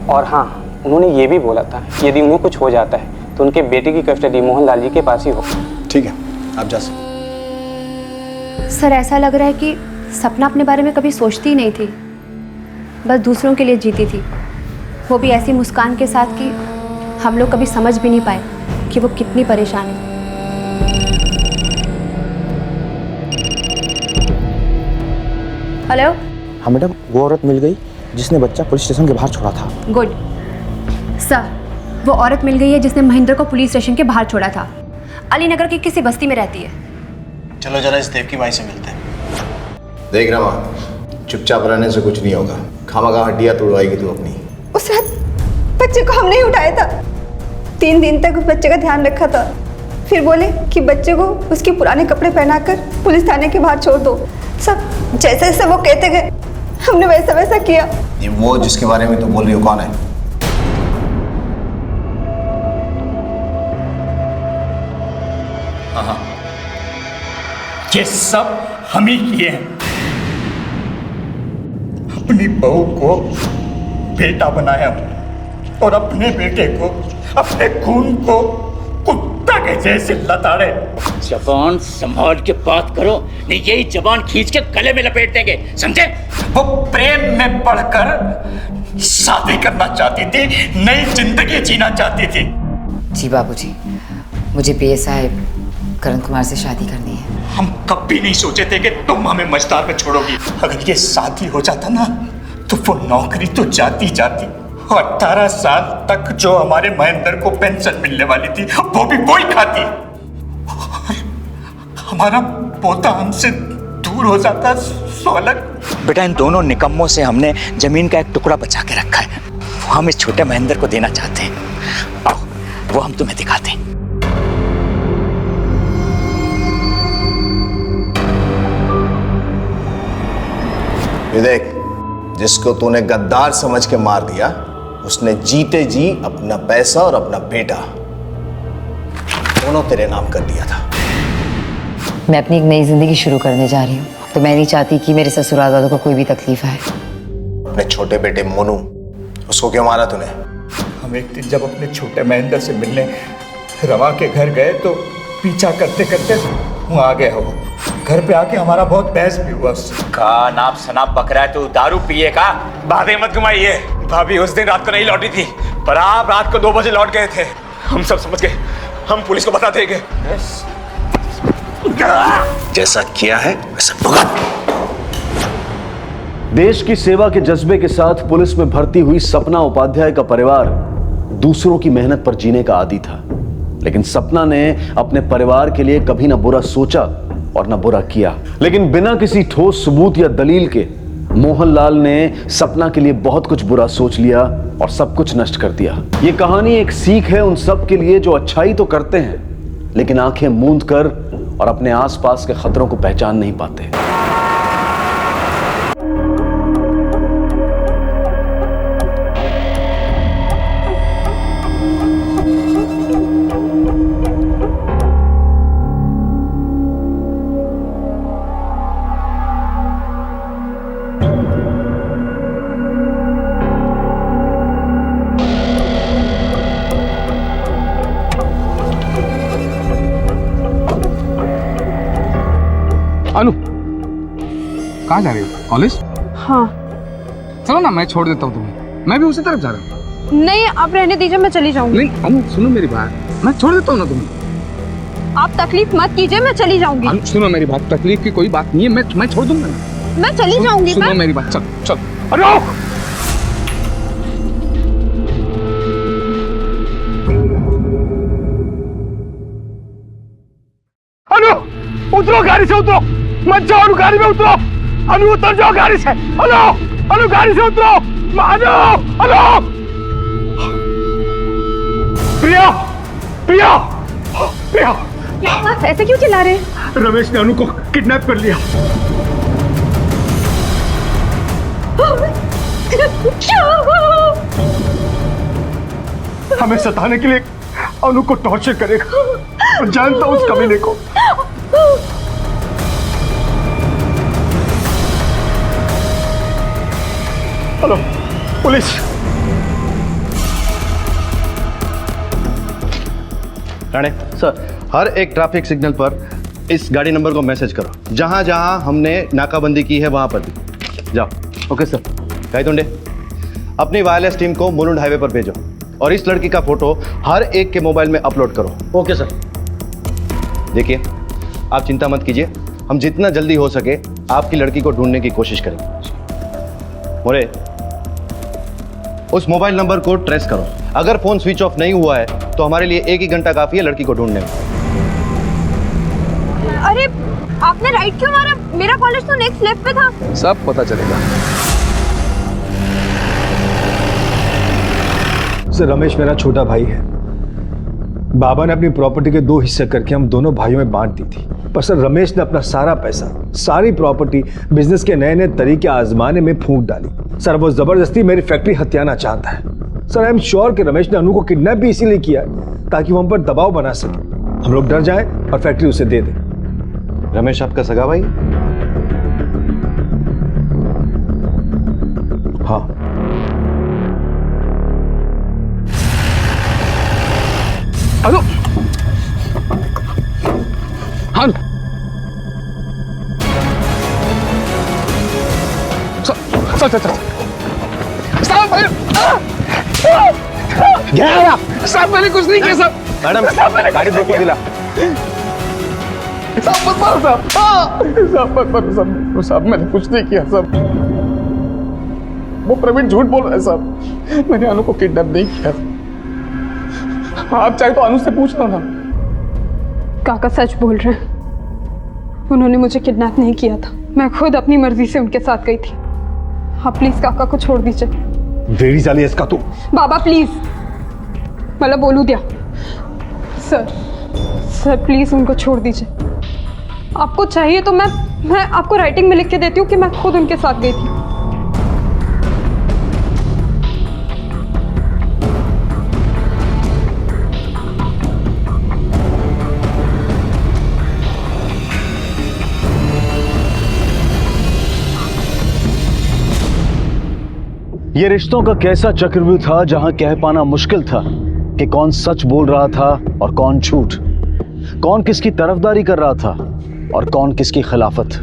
और हाँ, उन्होंने ये भी बोला था यदि उन्हें कुछ हो जाता है तो उनके बेटे की कस्टडी मोहनलाल जी के पास ही हो। ठीक है, आप जा सकते। सर, ऐसा लग रहा है कि सपना अपने बारे में कभी सोचती ही नहीं थी, बस दूसरों के लिए जीती थी, वो भी ऐसी मुस्कान के साथ कि हम लोग कभी समझ भी नहीं पाए कि वो कितनी परेशान है। हेलो। हाँ मैडम, वो औरत मिल गई जिसने बच्चा पुलिस स्टेशन के बाहर छोड़ा था। गुड सर, वो औरत मिल गई है जिसने महेंद्र को पुलिस स्टेशन के बाहर छोड़ा था। अली नगर की किसी बस्ती में रहती है। चलो जरा इस देव की माई से मिलते हैं। देख रमा, चुपचाप रहने से कुछ नहीं होगा। खामखा हड्डियां तोड़वाएगी तू अपनी। उस रात बच्चे को हमने ही उठाया था। 3 दिन तक उस बच्चे का ध्यान रखा था। फिर बोले कि बच्चे को उसके पुराने कपड़े पहनाकर पुलिस थाने के बाहर छोड़ दो। सब जैसे जैसे वो कहते गए हमने वैसा वैसा किया। ये वो जिसके बारे में तू बोल रही हो कौन है? हाँ, ये सब हम ही किए हैं। अपनी बहू को बेटा बनाया और अपने बेटे को, अपने खून को कुत्ता के जैसे लताड़े। जबान संभाल के बात करो, नहीं यही जबान खींच के गले में लपेट देंगे, समझे? वो प्रेम में पड़कर शादी करना चाहती थी, नई जिंदगी जीना चाहती थी। जी बाबूजी, मुझे पीएसआई करण कुमार से शादी करनी है। हम कभी नहीं सोचे थे कि तुम हमें मझधार में छोड़ोगी। अगर ये शादी हो जाता ना तो वो नौकरी तो जाती जाती। 18 साल तक जो हमारे महेंद्र को पेंशन मिलने वाली थी वो भी वही खाती। हमारा पोता हमसे दूर हो जाता सो अलग। बेटा, इन दोनों निकम्मों से हमने जमीन का एक टुकड़ा बचा के रखा है, वो हम इस छोटे महेंद्र को देना चाहते हैं। आओ, वो हम तुम्हें दिखाते हैं। ये देख, जिसको तूने गद्दार समझ के मार दिया, उसने जीते जी अपना पैसा और अपना बेटा दोनों तेरे नाम कर दिया था। मैं अपनी एक नई जिंदगी शुरू करने जा रही हूँ, तो मैं नहीं चाहती कि मेरे ससुराल वालों को कोई भी तकलीफ आए। अपने छोटे बेटे मोनू, उसको क्यों मारा तूने? हम एक दिन जब अपने छोटे महेंद्र से मिलने रवा के घर गए तो पीछा करते करते वहाँ आ गया। वो घर पे आके हमारा बहुत बहस भी हुआ उससे। का नाप शनाप बकरा है, तू दारू पिए का? बातें मत घुमाइए। भाभी उस दिन रात को नहीं लौटी थी, पर आप रात को 2 बजे लौट गए थे। हम सब समझ गए, हम पुलिस को बता देंगे। जैसा किया है वैसा भुगत। देश की सेवा के जज्बे के साथ पुलिस में भर्ती हुई सपना उपाध्याय का परिवार दूसरों की मेहनत पर जीने का आदी था, लेकिन सपना ने अपने परिवार के लिए कभी ना बुरा सोचा और ना बुरा किया। लेकिन बिना किसी ठोस सबूत या दलील के मोहनलाल ने सपना के लिए बहुत कुछ बुरा सोच लिया और सब कुछ नष्ट कर दिया। ये कहानी एक सीख है उन सब के लिए जो अच्छाई तो करते हैं, लेकिन आंखें मूंद कर और अपने आसपास के खतरों को पहचान नहीं पाते। अनु, कहाँ जा रही हो? कॉलेज? हाँ। चलो ना, मैं छोड़ देता हूँ तुम्हें। मैं भी उसी तरफ जा रहा हूँ। नहीं, आप रहने दीजिए, मैं चली जाऊंगी। नहीं अनु, सुनो मेरी बात, मैं छोड़ देता हूँ ना तुम्हें। आप तकलीफ मत कीजिए, मैं चली जाऊंगी। अनु सुनो मेरी बात, तकलीफ की कोई बात नहीं है, मैं छोड़ दूंगा ना। मैं चली जाऊंगी। सुनो मेरी बात, चल चल। अनु, उतरो, गाड़ी से उतरो, मत जाओ। अनु गाड़ी में उतरो, अनु उतर जाओ गाड़ी से। अनु, अनु गाड़ी से उतरो। अनु, अनु, प्रिया, प्रिया, प्रिया। आप ऐसे क्यों चिल्ला रहे हैं? रमेश ने अनु को किडनैप कर लिया। हमें सताने के लिए अनु को टॉर्चर करेगा। मैं जानता हूं उस कमीने को। Hello police. राणे सर, हर एक ट्रैफिक सिग्नल पर इस गाड़ी नंबर को मैसेज करो। जहां जहां हमने नाकाबंदी की है वहां पर भी जाओ। Okay sir. गायतोंडे, अपनी वायरलेस टीम को मुलुंड हाईवे पर भेजो और इस लड़की का फोटो हर एक के मोबाइल में अपलोड करो। Okay sir. देखिए, आप चिंता मत कीजिए, हम जितना जल्दी हो सके आपकी लड़की को ढूंढने की कोशिश करेंगे। मोरे, उस मोबाइल नंबर को ट्रेस करो। अगर फोन स्विच ऑफ नहीं हुआ है तो हमारे लिए 1 ही घंटा काफी है लड़की को ढूंढने में। अरे आपने राइट क्यों मारा? मेरा कॉलेज तो नेक्स्ट लेफ्ट पे था। सब पता चलेगा। सर रमेश मेरा छोटा भाई है। बाबा ने अपनी प्रॉपर्टी के 2 हिस्से करके हम दोनों भाइयों में बांट दी थी, पर सर रमेश ने अपना सारा पैसा, सारी प्रॉपर्टी बिजनेस के नए नए तरीके आजमाने में फूंक डाली। सर वो जबरदस्ती मेरी फैक्ट्री हथियाना चाहता है। सर आई एम श्योर कि रमेश ने अनु को किडनैप भी इसीलिए किया है ताकि वो हम पर दबाव बना सके, हम लोग डर जाएं और फैक्ट्री उसे दे दें। रमेश आपका सगा भाई? हाँ। अनु, हाँ साहब मैंने कुछ नहीं किया साहब। मैडम गाड़ी रोको दिला। साहब मत मारो साहब। साहब मत मारो साहब। साहब मैंने कुछ नहीं किया साहब। वो प्रवीण झूठ बोल रहा है साहब। मैंने अनु को किडनैप नहीं किया। आप चाहे तो अनु से पूछ लो ना। काका सच बोल रहे हैं, उन्होंने मुझे किडनैप नहीं किया था। मैं खुद अपनी मर्जी से उनके साथ गई थी। आप प्लीज काका को छोड़ दीजिए। वेरी जाली है इसका तू। बाबा प्लीज, मतलब बोलू दिया। सर प्लीज उनको छोड़ दीजिए। आपको चाहिए तो मैं आपको राइटिंग में लिख के देती हूँ कि मैं खुद उनके साथ गई थी। ये रिश्तों का कैसा चक्रव्यूह था जहां कह पाना मुश्किल था कि कौन सच बोल रहा था और कौन झूठ, कौन किसकी तरफदारी कर रहा था और कौन किसकी खिलाफत।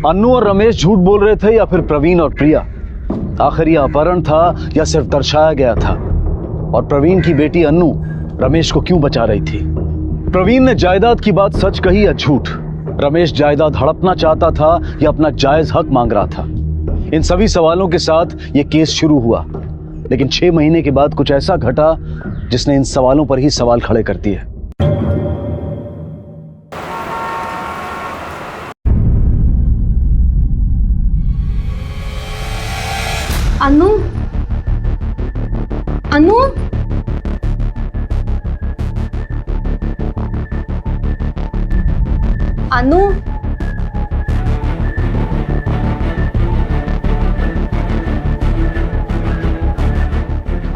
अन्नू और रमेश झूठ बोल रहे थे या फिर प्रवीण और प्रिया? आखिर यह अपहरण था या सिर्फ दर्शाया गया था? और प्रवीण की बेटी अन्नू रमेश को क्यों बचा रही थी? प्रवीण ने जायदाद की बात सच कही या झूठ? रमेश जायदाद हड़पना चाहता था या अपना जायज हक मांग रहा था? इन सभी सवालों के साथ यह केस शुरू हुआ, लेकिन 6 महीने के बाद कुछ ऐसा घटा जिसने इन सवालों पर ही सवाल खड़े कर दिए। अनु, अनु, अनु,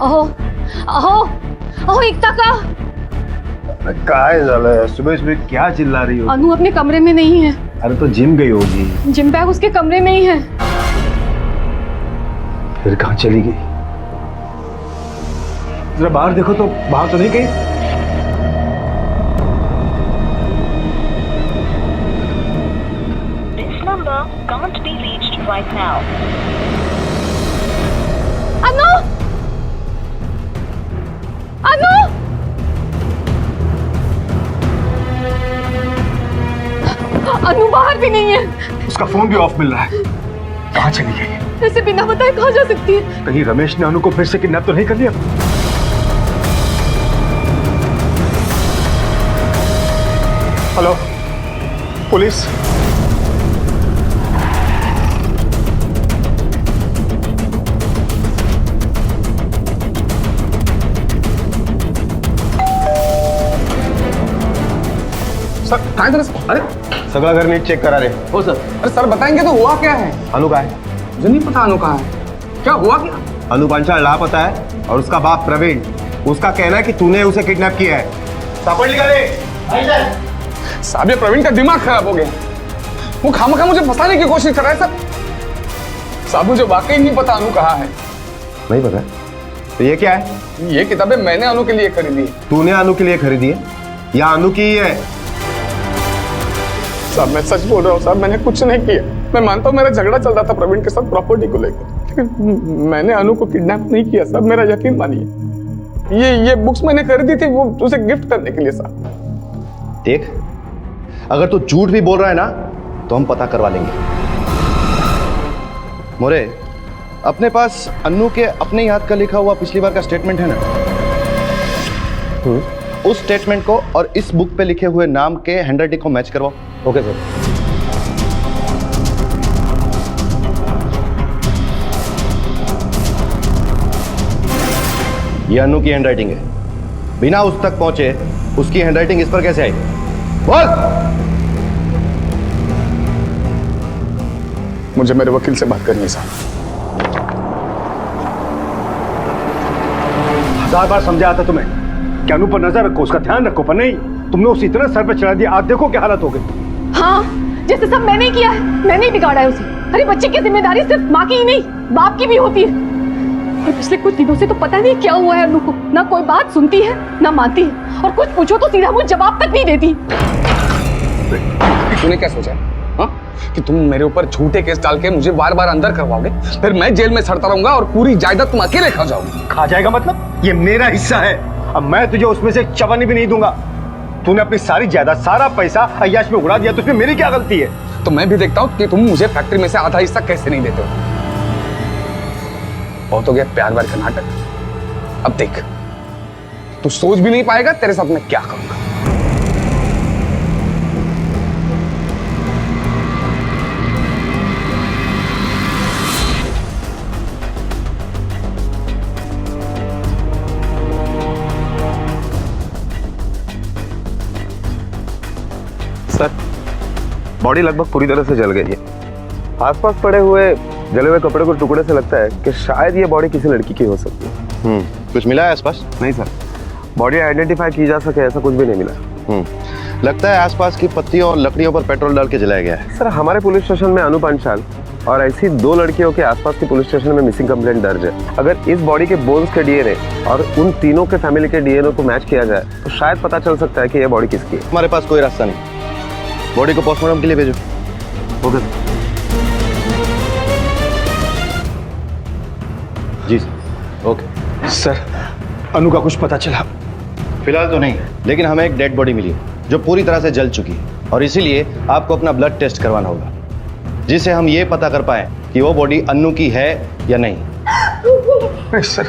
अहो अहो अहो एकता का काय झालं? सुबह सुबह क्या चिल्ला रही हो? अनु अपने कमरे में नहीं है। अरे तो जिम गई होगी। जिम बैग उसके कमरे में ही है। फिर कहाँ चली गई? जरा बाहर देखो तो, बाहर तो नहीं गई? This number can't be reached right now. अनु, अनु, अनु बाहर भी नहीं है। उसका फोन भी ऑफ मिल रहा है। कहाँ चली गई? ऐसे बिना बताए कहाँ जा सकती है? कहीं रमेश ने अनु को फिर से किडनैप तो नहीं कर लिया? Hello police. सर कहाँ थे? अरे सगला घर नीट चेक करा रहे हो सर। अरे सर बताएंगे तो हुआ क्या है? अनु का है? मुझे नहीं पता अनु कहाँ है। क्या हुआ क्या? अनु पांचाल लापता है और उसका बाप प्रवीण, उसका कहना है कि तूने उसे किडनैप किया है। सापड़ निकाले। साहब ये प्रवीण का दिमाग खराब हो गया। वो खामखा मुझे फंसाने की कोशिश कर रहा है सर। साहब मुझे वाकई नहीं पता अनु कहाँ है। नहीं पता? तो ये क्या है? ये किताबें मैंने अनु के लिए खरीदी है। तूने अनु के लिए खरीदी है या अनु की ही है? साहब मैं सच बोल रहा हूँ साहब, मैंने कुछ नहीं किया। मैं मानता हूँ मेरा झगड़ा चल रहा था प्रवीण के साथ प्रॉपर्टी को लेकर, लेकिन मैंने अनु को किडनैप नहीं किया साहब, मेरा यकीन मानिए। ये बुक्स मैंने खरीदी थी वो उसे गिफ्ट करने के लिए साहब। देख, अगर तू झूठ भी बोल रहा है ना तो हम पता करवा लेंगे। मोरे, अपने पास अन्नू के अपने ही हाथ का लिखा हुआ पिछली बार का स्टेटमेंट है ना? उस स्टेटमेंट को और इस बुक पे लिखे हुए नाम के हैंडराइटिंग को मैच करवाओ। Okay sir. ये अनु की हैंडराइटिंग है, बिना उस तक पहुंचे उसकी हैंडराइटिंग इस पर कैसे आई? बोल। मुझे मेरे वकील से बात करनी है साहब। 1000 बार समझाया था तुम्हें कि अनु पर नजर रखो, उसका ध्यान रखो, पर नहीं, तुमने उसे इतना सर पे चढ़ा दिया। आज देखो क्या हालत हो गई। हाँ, जैसे सब मैंने ही किया है, मैंने ही बिगाड़ा है उसे। अरे बच्चे की जिम्मेदारी सिर्फ माँ की ही नहीं, बाप की भी होती है। और पिछले कुछ दिनों से तो पता नहीं क्या हुआ है अनु को, ना कोई बात सुनती है ना मानती है, और कुछ पूछो तो सीधा मुझे जवाब तक नहीं देती। तूने क्या सोचा हाँ? कि तुम मेरे ऊपर झूठे केस डाल के मुझे बार बार अंदर करवाओगे, फिर मैं जेल में सड़ता रहूंगा और पूरी जायदाद तुम अकेले खा जाओगे। खा जाएगा मतलब? ये मेरा हिस्सा है, अब मैं तुझे उसमें से चवन्नी भी नहीं दूंगा। तूने अपनी सारी जायदाद, सारा पैसा अय्याश में उड़ा दिया, तो इसमें मेरी क्या गलती है? तो मैं भी देखता हूँ कि तुम मुझे फैक्ट्री में से आधा हिस्सा कैसे नहीं देते हो। बहुत हो गया प्यार व्यार का नाटक, अब देख तू सोच भी नहीं पाएगा तेरे साथ मैं क्या करूंगा। सर, बॉडी लगभग पूरी तरह से जल गई है। आसपास पड़े हुए जले हुए कपड़े को टुकड़े से लगता है कि शायद ये बॉडी किसी लड़की की हो सकती है। कुछ मिला है आसपास? नहीं सर, बॉडी आइडेंटिफाई की जा सके ऐसा कुछ भी नहीं मिला। लगता है आसपास की पत्तियों और लकड़ियों पर पेट्रोल डाल के जलाया गया है। सर, हमारे पुलिस स्टेशन में अनु पांचाल और ऐसी 2 लड़कियों के आसपास के पुलिस स्टेशन में मिसिंग कंप्लेंट दर्ज है। अगर इस बॉडी के बोन्स के डीएनए और उन तीनों के फैमिली के डीएनए को मैच किया जाए तो शायद पता चल सकता है कि यह बॉडी किसकी है। हमारे पास कोई रास्ता नहीं, बॉडी को पोस्टमार्टम के लिए भेजो। ओके जी सर। ओके सर, अनु का कुछ पता चला? फिलहाल तो नहीं, लेकिन हमें एक डेड बॉडी मिली है जो पूरी तरह से जल चुकी है, और इसीलिए आपको अपना ब्लड टेस्ट करवाना होगा, जिससे हम ये पता कर पाए कि वो बॉडी अन्नू की है या नहीं। सर,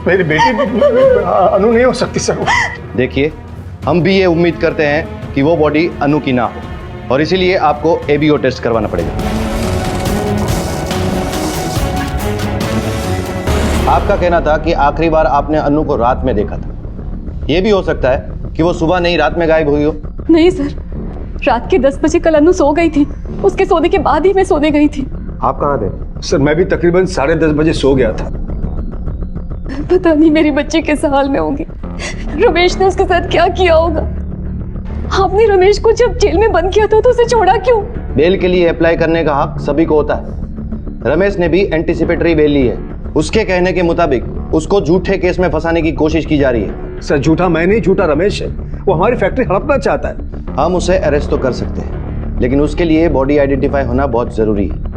मेरी बेटी अनु नहीं हो सकती सर। देखिए, हम भी ये उम्मीद करते हैं कि वो बॉडी अनु की ना हो, और इसीलिए आपको एबीओ टेस्ट करवाना पड़ेगा। आपका कहना था कि आखिरी बार आपने अनु को रात में देखा था। यह भी हो सकता है कि वो सुबह नहीं रात में गायब हुई हो। नहीं सर, रात के 10 बजे कल अनु सो गई थी, उसके सोने के बाद ही मैं सोने गई थी। आप कहाँ थे? सर, मैं भी तकरीबन 10:30 बजे सो गया था। पता नहीं मेरी बच्ची किस हाल में होगी, रमेश ने उसके साथ क्या किया होगा। आपने रमेश को जब जेल में बंद किया था तो उसे छोड़ा क्यों? बेल के लिए अप्लाई करने का हक सभी को होता है। रमेश ने भी एंटीसिपेटरी बेल ली है। उसके कहने के मुताबिक उसको झूठे केस में फंसाने की कोशिश की जा रही है। सर, झूठा मैं नहीं, झूठा रमेश है। वो हमारी फैक्ट्री हड़पना चाहता है। हम उसे अरेस्ट तो कर सकते हैं, लेकिन उसके लिए बॉडी आइडेंटिफाई होना बहुत जरूरी है।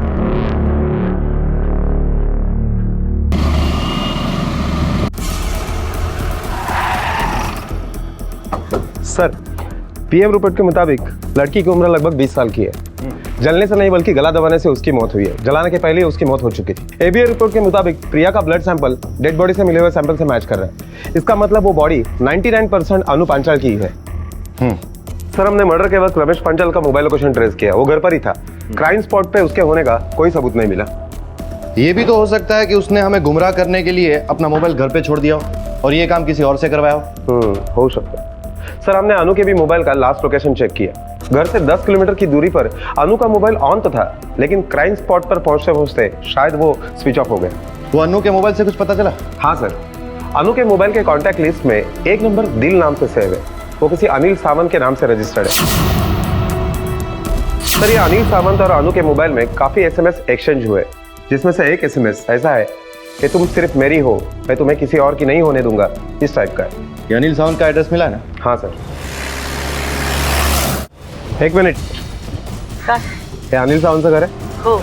सर, पीएम रिपोर्ट के मुताबिक लड़की की उम्र लगभग 20 साल की है। जलने से नहीं बल्कि गला दबाने से उसकी मौत हुई है। जलाने के पहले उसकी मौत हो चुकी थी। एबीओ रिपोर्ट के मुताबिक प्रिया का ब्लड सैंपल डेड बॉडी से मिले हुए सैंपल से मैच कर रहा है। इसका मतलब वो बॉडी 99% अनु पांचाल की है। सर, हमने मर्डर के वक्त रमेश पांचाल का मोबाइल लोकेशन ट्रेस किया, वो घर पर ही था। क्राइम स्पॉट पे उसके होने का कोई सबूत नहीं मिला। ये भी तो हो सकता है कि उसने हमें गुमराह करने के लिए अपना मोबाइल घर पे छोड़ दिया हो और ये काम किसी और से करवाया हो सकता है। सर, हमने अनु के भी मोबाइल का लास्ट लोकेशन चेक किया। घर से 10 किलोमीटर की दूरी पर अनु का मोबाइल ऑन तो था, लेकिन क्राइम स्पॉट पर पहुंचते पहुंचते शायद वो स्विच ऑफ हो गया। तो अनु के मोबाइल से कुछ पता चला? हाँ सर, अनु के मोबाइल के कॉन्टैक्ट लिस्ट में एक नंबर दिल नाम से सेव है। वो किसी अनिल सावंत के नाम से रजिस्टर्ड है। सर, ये अनिल सावंत और अनु के मोबाइल में काफी एसएमएस एक्सचेंज हुए, जिसमें से एक एसएमएस ऐसा है कि तुम सिर्फ मेरी हो, मैं तुम्हें किसी और की नहीं होने दूंगा, इस टाइप का है। ये अनिल सावंत का एड्रेस मिला है ना? हाँ सर। एक मिनट, ये अनिल सावंत से घर है? हो,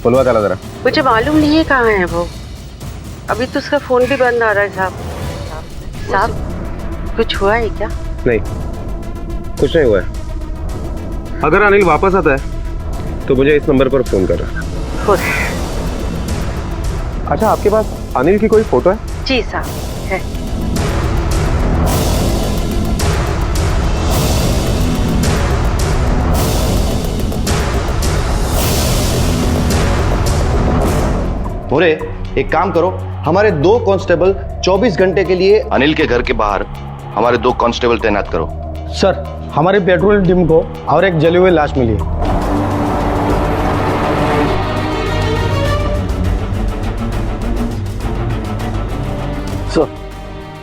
बुलवा चला जरा। मुझे मालूम नहीं है कहाँ है वो। अभी तो उसका फोन भी बंद आ रहा है साहब। साहब, कुछ हुआ है क्या? नहीं, कुछ नहीं हुआ है। अगर अनिल वापस आता है तो मुझे इस नंबर पर फोन करना। अच्छा, आपके पास अनिल की कोई फोटो है? जी साहब, है। मुरे, एक काम करो, हमारे 2 कांस्टेबल 24 घंटे के लिए अनिल के घर के बाहर हमारे 2 कांस्टेबल तैनात करो। सर, हमारी पेट्रोल टीम को और एक जली हुई लाश मिली है। सर,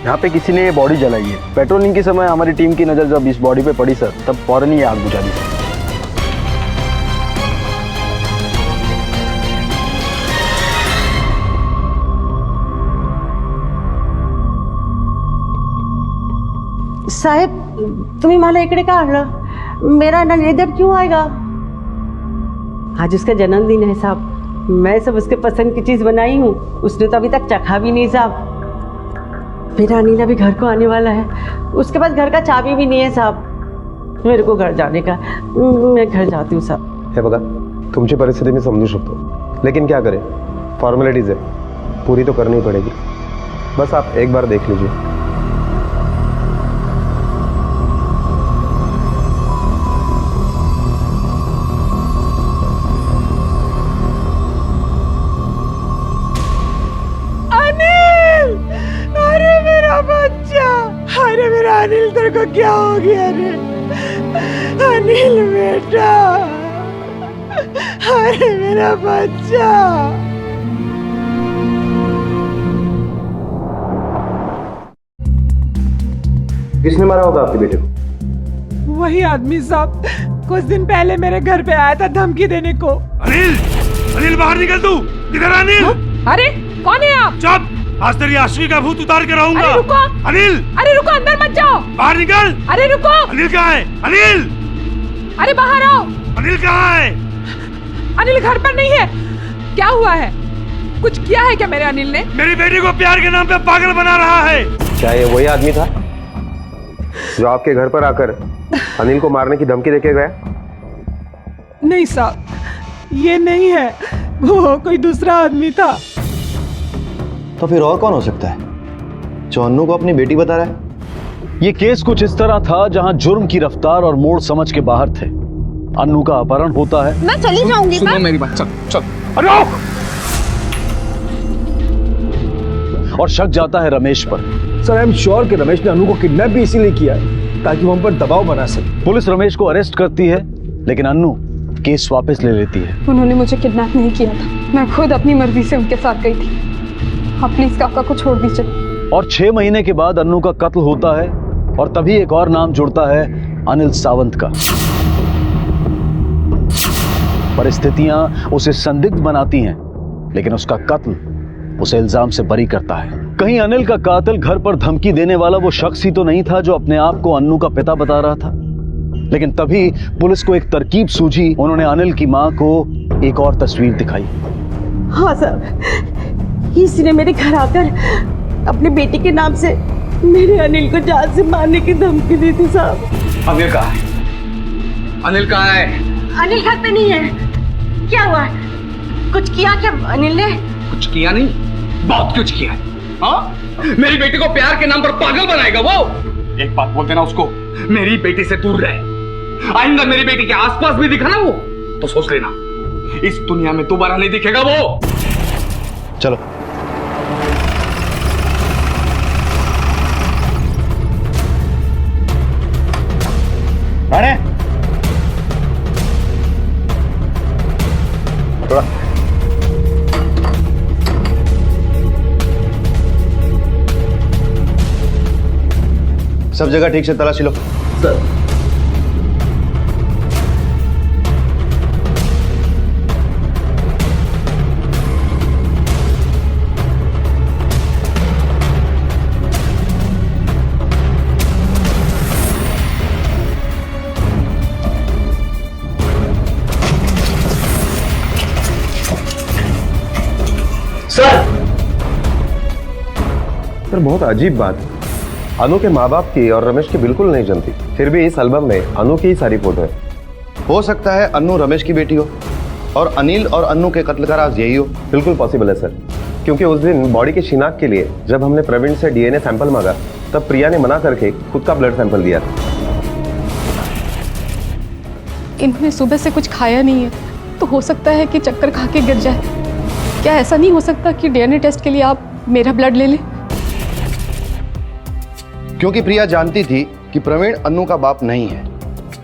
यहाँ पे किसी ने ये बॉडी जलाई है। पेट्रोलिंग के समय हमारी टीम की नज़र जब इस बॉडी पे पड़ी सर, तब फौरन ही आग बुझा दी सर। साहेब, तुम्ही मला इकडे का आणलं? मेरा नल इधर क्यों आएगा? आज उसका जन्मदिन है साहब। मैं सब उसके पसंद की चीज बनाई हूँ, उसने तो अभी तक चखा भी नहीं साहब। मेरा अनिल अभी घर को आने वाला है, उसके पास घर का चाबी भी नहीं है साहब। मेरे को घर जाने का, मैं घर जाती हूँ साहब। हे बघा, तुमची परिस्थिती मी समजू शकतो, लेकिन क्या करें, फॉर्मेलिटीज है, पूरी तो करनी पड़ेगी। बस आप एक बार देख लीजिए। अरे मेरा अनिल, तेरे को क्या हो गया रे? अनिल बेटा, अरे मेरा बच्चा। किसने मारा होगा आपके बेटे को? वही आदमी साहब, कुछ दिन पहले मेरे घर पे आया था धमकी देने को। अनिल, अनिल बाहर निकल तू। किधर अनिल? अरे कौन है आप? चुप, आज तेरी आश्वी का भूत उतार के रहूंगा। अरे रुको अनिल, अरे रुको, अंदर मत जाओ। बाहर निकल। अरे रुको। अनिल कहाँ है? अनिल, अरे बाहर आओ। अनिल कहाँ है? अनिल घर पर नहीं है। क्या हुआ है? कुछ किया है क्या मेरे अनिल ने? मेरी बेटी को प्यार के नाम पे पागल बना रहा है। क्या ये वही आदमी था जो आपके घर पर आकर अनिल को मारने की धमकी देके गया? नहीं साहब, ये नहीं है, वो कोई दूसरा आदमी था। तो फिर और कौन हो सकता है जो अन्नू को अपनी बेटी बता रहा है? ये केस कुछ इस तरह था जहां जुर्म की रफ्तार और मोड़ समझ के बाहर थे। अन्नू का अपहरण होता है। मैं चली जाऊंगी। सुनो मेरी बात, चल चल। अरे और शक जाता है रमेश पर। सर, आई एम श्योर कि रमेश ने अनु को किडनैप भी इसीलिए किया है ताकि वो हम पर दबाव बना सके। पुलिस रमेश को अरेस्ट करती है, लेकिन अन्नू केस वापस ले लेती है। उन्होंने मुझे किडनैप नहीं किया था, मैं खुद अपनी मर्जी से उनके साथ गई थी। आप प्लीज काका को छोड़ दीजिए। और 6 महीने के बाद अन्नू का कत्ल होता है और तभी एक और नाम जुड़ता है अनिल सावंत का। परिस्थितियां उसे संदिग्ध बनाती हैं, लेकिन उसका कत्ल उसे इल्जाम से बरी करता है। कहीं अनिल का कातिल घर पर धमकी देने वाला वो शख्स ही तो नहीं था जो अपने आप को अन्नू का पिता बता रहा था। लेकिन तभी पुलिस को एक तरकीब सूझी। उन्होंने अनिल की मां को एक और तस्वीर दिखाई। हाँ साहब, इसने मेरे घर आकर अपनी बेटी के नाम से मेरे अनिल को जान से मारने की धमकी दी थी साहब। अनिल कहाँ है? अनिल कहाँ है? अनिल घर पे नहीं है। क्या हुआ? कुछ किया क्या अनिल ने? कुछ किया नहीं, बहुत कुछ किया है। हाँ, मेरी बेटी को प्यार के नाम पर पागल बनाएगा वो। एक बात बोलते ना उसको, मेरी बेटी से दूर रहे। आइंदा मेरी बेटी के आसपास भी दिखा ना वो, तो सोच लेना इस दुनिया में दोबारा नहीं दिखेगा वो। चलो। राणे, थोड़ा सब जगह ठीक से तलाशी लो। सर। सर, बहुत अजीब बात है, अनु के माँ बाप की और रमेश की बिल्कुल नहीं जमती, फिर भी इस एल्बम में अनु की ही सारी फोटो है। हो सकता है अन्नू रमेश की बेटी हो और अनिल और अन्नू के कत्ल का राज यही हो। बिल्कुल पॉसिबल है सर, क्योंकि उस दिन बॉडी की शिनाख्त के लिए जब हमने प्रवीण से डीएनए सैंपल मांगा, तब प्रिया ने मना करके खुद का ब्लड सैंपल दिया था। इन्होंने सुबह से कुछ खाया नहीं है, तो हो सकता है कि चक्कर खा के गिर जाए। क्या ऐसा नहीं हो सकता कि डीएनए टेस्ट के लिए आप मेरा ब्लड ले लें? क्योंकि प्रिया जानती थी कि प्रवीण अन्नू का बाप नहीं है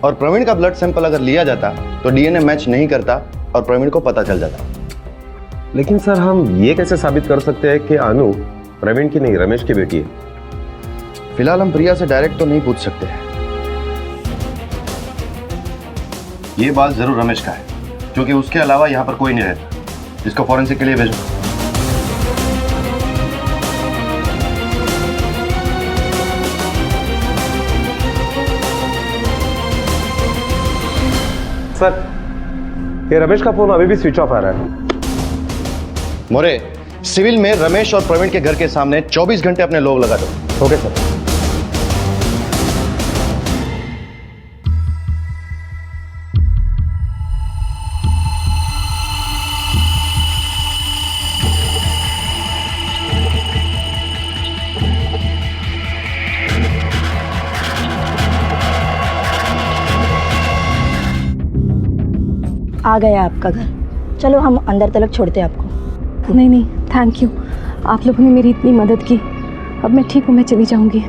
और प्रवीण का ब्लड सैंपल अगर लिया जाता तो डीएनए मैच नहीं करता और प्रवीण को पता चल जाता। लेकिन सर हम ये कैसे साबित कर सकते हैं कि अनु प्रवीण की नहीं रमेश की बेटी है? फिलहाल हम प्रिया से डायरेक्ट तो नहीं पूछ सकते हैं। ये बात जरूर रमेश का है क्योंकि उसके अलावा यहाँ पर कोई नहीं रहता। इसको फॉरेंसिक के लिए भेजो। सर ये रमेश का फोन अभी भी स्विच ऑफ आ रहा है। मोरे, सिविल में रमेश और प्रवीण के घर के सामने 24 घंटे अपने लोग लगा दो। Okay sir. आ गया आपका घर। चलो हम अंदर तक छोड़ते हैं आपको। नहीं नहीं, थैंक यू, आप लोगों ने मेरी इतनी मदद की। अब मैं ठीक हूँ, मैं चली जाऊंगी।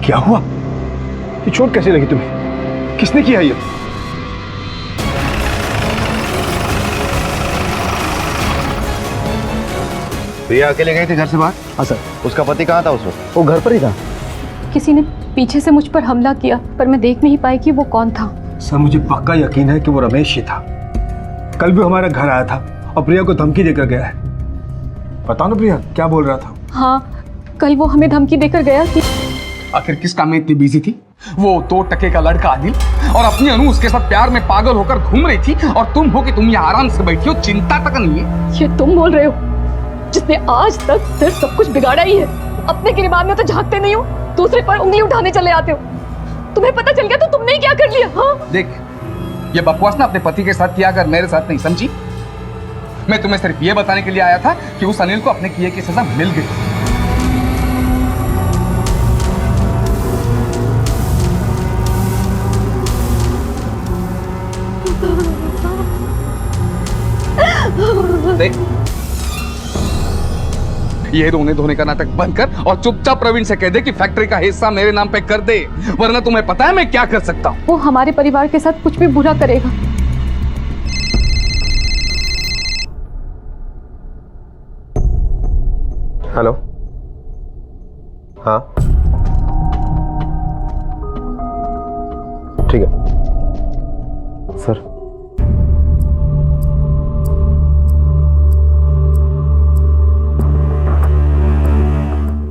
क्या हुआ? ये चोट कैसे लगी तुम्हें? किसने किया ये? प्रिया अकेले गई थी घर से बाहर? हाँ सर। उसका पति कहाँ था उस वक्त? वो घर पर ही था। किसी ने पीछे से मुझ पर हमला किया पर मैं देख नहीं पाई कि वो कौन था। सर मुझे पक्का यकीन है कि वो रमेश ही था। कल भी हमारा घर आया था और प्रिया को धमकी देकर गया है। बताओ ना प्रिया, क्या बोल रहा था? हाँ, कल वो हमें धमकी देकर गया कि आखिर किस काम में इतनी बिजी थी? वो 2 टके का लड़का आदिल और अपनी अनु उसके साथ प्यार में पागल होकर घूम रही थी और तुम हो कि तुम यहाँ आराम से बैठी हो, चिंता तक नहीं है। ये तुम बोल रहे हो जिसने आज तक सिर्फ सब कुछ बिगाड़ा ही है। अपने गिरबान में तो झांकते नहीं हो, दूसरे पर उंगली उठाने चले आते हो। तुम्हें पता चल गया तो तुमने क्या कर लिया? हाँ देख, ये बकवास ना अपने पति के साथ किया कर, मेरे साथ नहीं, समझी? मैं तुम्हें सिर्फ ये बताने के लिए आया था कि उस अनिल को अपने किए की सजा मिल गई। देख, ये रोने धोने का नाटक बंद कर और चुपचाप प्रवीण से कह दे कि फैक्ट्री का हिस्सा मेरे नाम पे कर दे, वरना तुम्हें पता है मैं क्या कर सकता हूँ। वो हमारे परिवार के साथ कुछ भी बुरा करेगा। हेलो, हाँ ठीक है सर।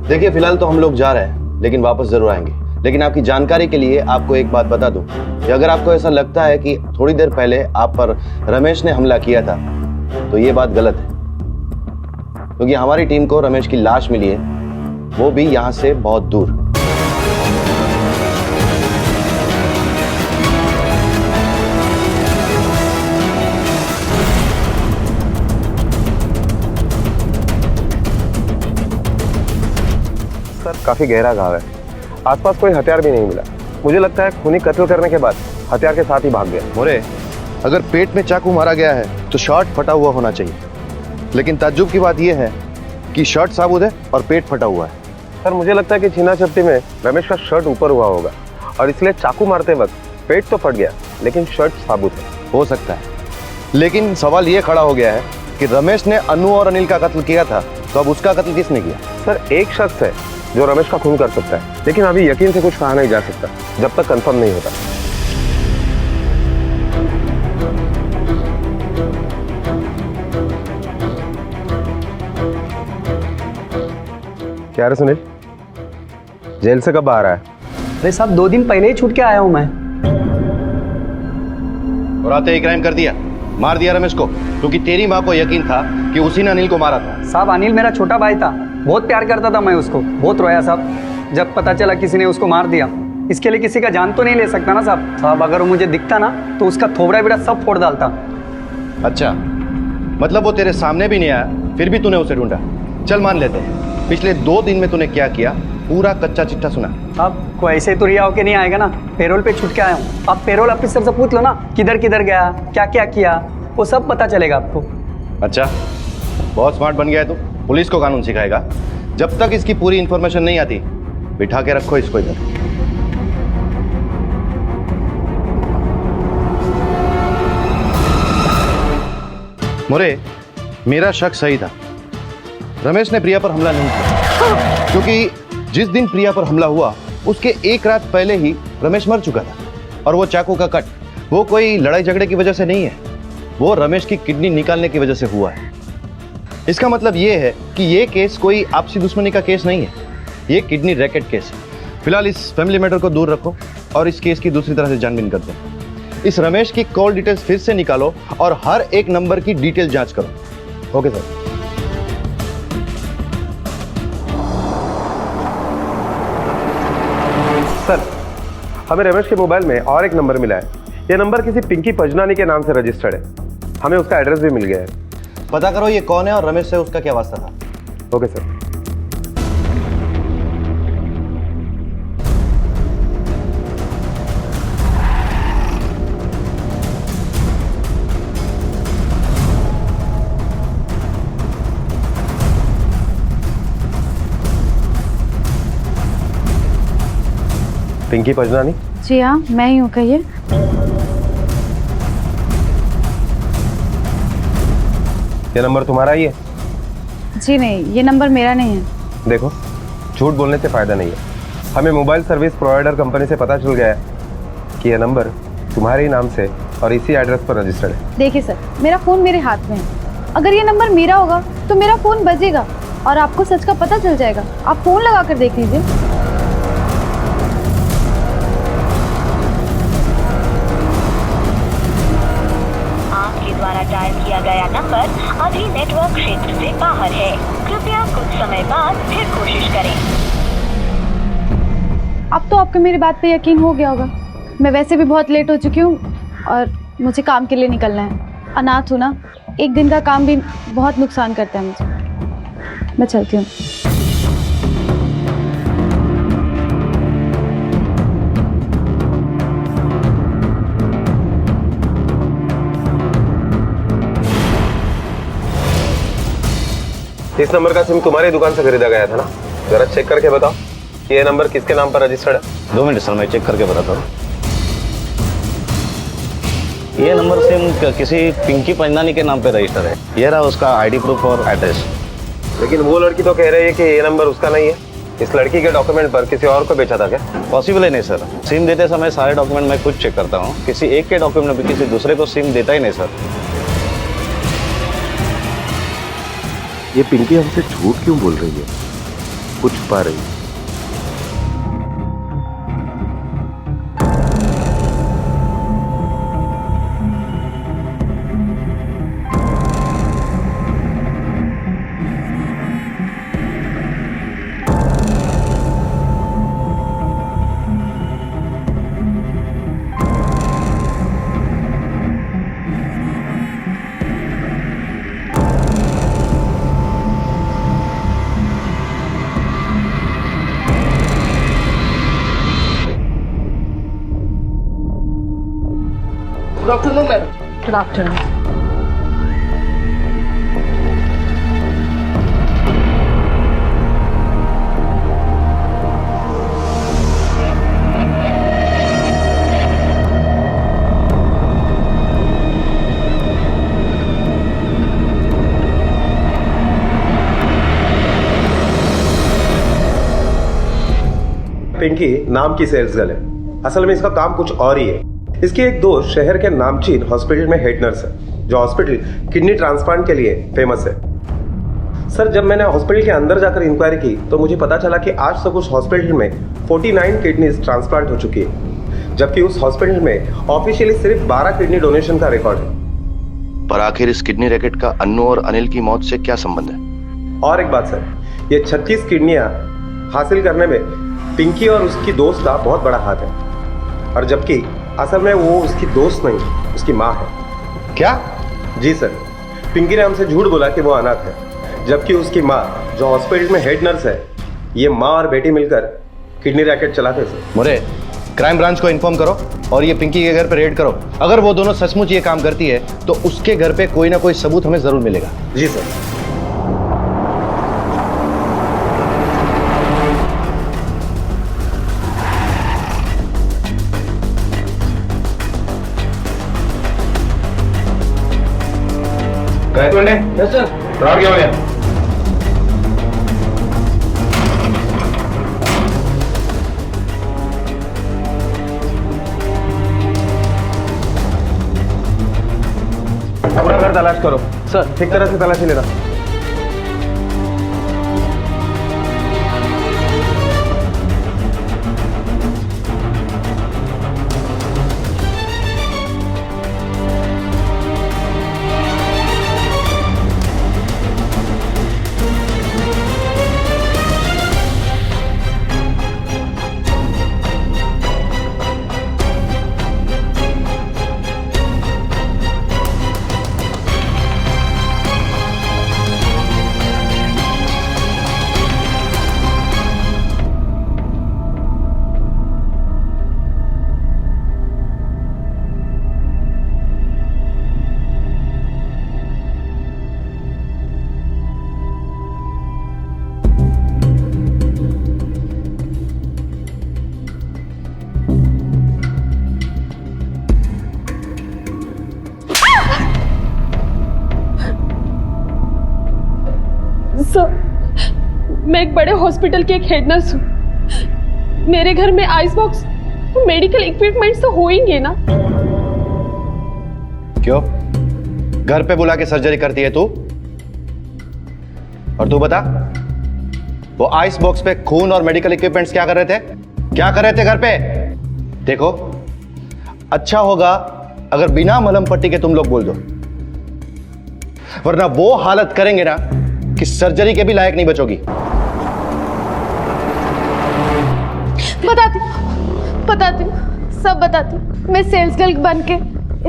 देखिए फिलहाल तो हम लोग जा रहे हैं लेकिन वापस जरूर आएंगे। लेकिन आपकी जानकारी के लिए आपको एक बात बता दूं कि अगर आपको ऐसा लगता है कि थोड़ी देर पहले आप पर रमेश ने हमला किया था तो ये बात गलत है, क्योंकि हमारी टीम को रमेश की लाश मिली है, वो भी यहां से बहुत दूर। सर काफी गहरा घाव है, आसपास कोई हथियार भी नहीं मिला। मुझे लगता है खूनी कत्ल करने के बाद हथियार के साथ ही भाग गया। मोरे, अगर पेट में चाकू मारा गया है तो शर्ट फटा हुआ होना चाहिए, लेकिन ताज्जुब की बात यह है कि शर्ट साबुत है और पेट फटा हुआ है। सर मुझे लगता है कि छीना झपटी में रमेश का शर्ट ऊपर हुआ होगा और इसलिए चाकू मारते वक्त पेट तो फट गया लेकिन शर्ट साबुत है। हो सकता है, लेकिन सवाल ये खड़ा हो गया है कि रमेश ने अनु और अनिल का कत्ल किया था, तो अब उसका कत्ल किसने किया? सर एक शख्स है जो रमेश का खून कर सकता है, लेकिन अभी यकीन से कुछ कहा नहीं जा सकता जब तक कंफर्म नहीं होता। क्या रे सुनील, जेल से कब आ रहा है? अरे साहब 2 दिन पहले ही छूट के आया हूं मैं। और आते ही क्राइम कर दिया, मार दिया रमेश को, क्योंकि तेरी माँ को यकीन था कि उसी ने अनिल को मारा था। साहब अनिल मेरा छोटा भाई था, बहुत प्यार करता था मैं उसको, बहुत रोया साहब जब पता चला किसी ने उसको मार दिया। इसके लिए किसी का जान तो नहीं ले सकता ना साहब। साहब अगर वो मुझे दिखता ना तो उसका थोबड़ा बिड़ा सब फोड़ डालता। अच्छा, मतलब वो तेरे सामने भी नहीं आया, फिर भी तूने उसे ढूंढा। चल मान लेते हैं, पिछले 2 दिन में तूने क्या किया पूरा कच्चा चिट्ठा सुना। अब कोई ऐसे तो रिया होके नहीं आएगा ना, पेरोल पे छूट के आया हूँ। आप पेरोल ऑफिसर से पूछ लो ना, किधर किधर गया, क्या क्या किया, वो सब पता चलेगा आपको। अच्छा, बहुत स्मार्ट बन गया है तू, पुलिस को कानून सिखाएगा। जब तक इसकी पूरी इंफॉर्मेशन नहीं आती, बिठा के रखो इसको इधर। मोरे, मेरा शक सही था। रमेश ने प्रिया पर हमला नहीं किया, क्योंकि जिस दिन प्रिया पर हमला हुआ उसके एक रात पहले ही रमेश मर चुका था। और वो चाकू का कट, वो कोई लड़ाई झगड़े की वजह से नहीं है, वो रमेश की किडनी निकालने की वजह से हुआ है। इसका मतलब ये है कि ये केस कोई आपसी दुश्मनी का केस नहीं है, ये किडनी रैकेट केस है। फिलहाल इस फैमिली मैटर को दूर रखो और इस केस की दूसरी तरह से छानबीन कर दो। इस रमेश की कॉल डिटेल्स फिर से निकालो और हर एक नंबर की डिटेल जांच करो। Okay sir. सर, हमें रमेश के मोबाइल में और एक नंबर मिला है। यह नंबर किसी पिंकी पजनानी के नाम से रजिस्टर्ड है। हमें उसका एड्रेस भी मिल गया है। पता करो ये कौन है और रमेश से उसका क्या वास्ता था। Okay sir. पिंकी पजनानी? जी हाँ, मैं ही हूँ, कहिए। ये नंबर तुम्हारा ही है? जी नहीं, ये नंबर मेरा नहीं है। देखो, झूठ बोलने से फायदा नहीं है। हमें मोबाइल सर्विस प्रोवाइडर कंपनी से पता चल गया है कि यह नंबर तुम्हारे ही नाम से और इसी एड्रेस पर रजिस्टर्ड है। देखिए सर, मेरा फ़ोन मेरे हाथ में है। अगर ये नंबर मेरा होगा तो मेरा फ़ोन बजेगा और आपको सच का पता चल जाएगा। आप फ़ोन लगा कर देख लीजिए। द्वारा डायल किया गया नंबर अभी नेटवर्क क्षेत्र से बाहर है। कृपया कुछ समय बाद फिर कोशिश करें। अब तो आपको मेरी बात पे यकीन हो गया होगा। मैं वैसे भी बहुत लेट हो चुकी हूँ और मुझे काम के लिए निकलना है। अनाथ हूँ ना, एक दिन का काम भी बहुत नुकसान करता है मुझे। मैं चलती हूँ। इस नंबर का सिम तुम्हारी दुकान से खरीदा गया था ना? जरा चेक करके बताओ कि ये नंबर किसके नाम पर रजिस्टर्ड है। 2 मिनट सर, मैं चेक करके बताता हूँ। ये नंबर सिम किसी पिंकी पंजनानी के नाम पे रजिस्टर है। ये रहा उसका आईडी प्रूफ और एड्रेस। लेकिन वो लड़की तो कह रही है कि ये नंबर उसका नहीं है। इस लड़की के डॉक्यूमेंट पर किसी और को बेचा था क्या? पॉसिबल है नहीं सर। सिम देते समय सारे डॉक्यूमेंट मैं खुद चेक करता हूँ। किसी एक के डॉक्यूमेंट में किसी दूसरे को सिम देता ही नहीं सर। ये पिंकी हमसे झूठ क्यों बोल रही है? कुछ छुपा रही है। Good afternoon, madam. Good afternoon. Pinky नाम की सेल्स गर्ल है। असल में इसका काम कुछ और ही है। इसकी एक दोस्त शहर के नामचीन हॉस्पिटल में हेड नर्स है, जो हॉस्पिटल किडनी ट्रांसप्लांट के लिए फेमस है। सर, जब मैंने हॉस्पिटल के अंदर जाकर इंक्वायरी की तो मुझे पता चला कि आज तक उस हॉस्पिटल में 49 किडनीज ट्रांसप्लांट हो चुकी है, जबकि उस हॉस्पिटल में ऑफिशियली सिर्फ 12 किडनी डोनेशन का रिकॉर्ड है। पर आखिर इस किडनी रैकेट का अन्नू और अनिल की मौत से क्या संबंध है? और एक बात सर, ये 36 किडनियां हासिल करने में पिंकी और उसकी दोस्त का बहुत बड़ा हाथ है, और जबकि असल में वो उसकी दोस्त नहीं, उसकी माँ है। क्या? जी सर, पिंकी ने हमसे झूठ बोला कि वो अनाथ है, जबकि उसकी माँ, जो हॉस्पिटल में हेड नर्स है, ये माँ और बेटी मिलकर किडनी रैकेट चलाते थे। मोरे, क्राइम ब्रांच को इन्फॉर्म करो और ये पिंकी के घर पे रेड करो। अगर वो दोनों सचमुच ये काम करती है तो उसके घर पे कोई ना कोई सबूत हमें जरूर मिलेगा। जी सर। Yes sir. फ्रॉड क्या हो गया? पूरा घर तलाश करो सर, ठीक तरह से तलाशी लेना। मैं एक बड़े हॉस्पिटल की एक हेड नर्स हूँ। मेरे घर में आइस बॉक्स, मेडिकल इक्विपमेंट्स तो होंगे ना? क्यों? घर पे बुला के सर्जरी करती है तू? और तू बता, वो आइस बॉक्स पे खून और मेडिकल इक्विपमेंट्स क्या कर रहे थे? क्या कर रहे थे घर पे? देखो, अच्छा होगा अगर बिना मलहम पट्टी के तुम लोग बोल दो, वरना वो हालत करेंगे ना कि सर्जरी के भी लायक नहीं बचोगी। बताती सब बताती। मैं सेल्स गर्ल बन के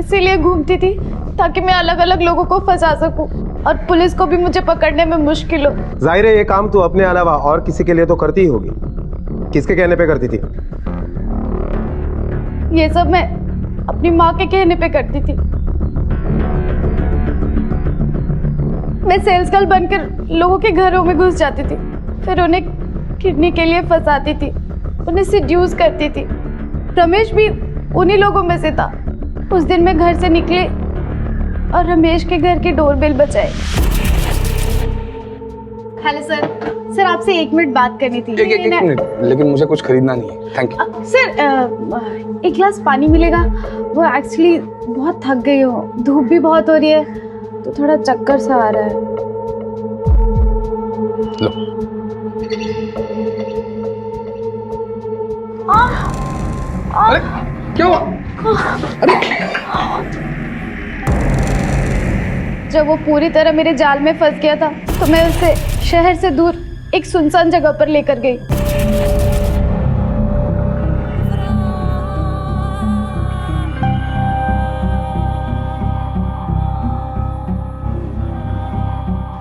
इसीलिए घूमती थी ताकि मैं अलग अलग लोगों को फंसा सकूं और पुलिस को भी मुझे पकड़ने में मुश्किल हो। जाहिर है ये काम तू अपने अलावा और किसी के लिए तो करती ही होगी। किसके कहने पे करती थी? ये सब मैं अपनी माँ के कहने पे करती थी। मैं सेल्स गर्ल बनकर लोगों के घरों में घुस जाती थी, फिर उन्हें किडनी के लिए फंसाती थी, उन्हें सिड्यूस करती थी। रमेश भी उन्हीं लोगों में से था। उस दिन मैं घर से निकली और रमेश के घर की डोरबेल बजाई। Hello sir. सर आपसे 1 मिनट बात करनी थी। एक मिनट, लेकिन मुझे कुछ खरीदना नहीं है। Thank you. सर 1 गिलास पानी मिलेगा? वो एक्चुअली बहुत थक गई हूँ, धूप भी बहुत हो रही है तो थोड़ा चक्कर सा आ रहा है। लो। अरे क्या हुआ? अरे जब वो पूरी तरह मेरे जाल में फंस गया था तो मैं उसे शहर से दूर एक सुनसान जगह पर लेकर गई।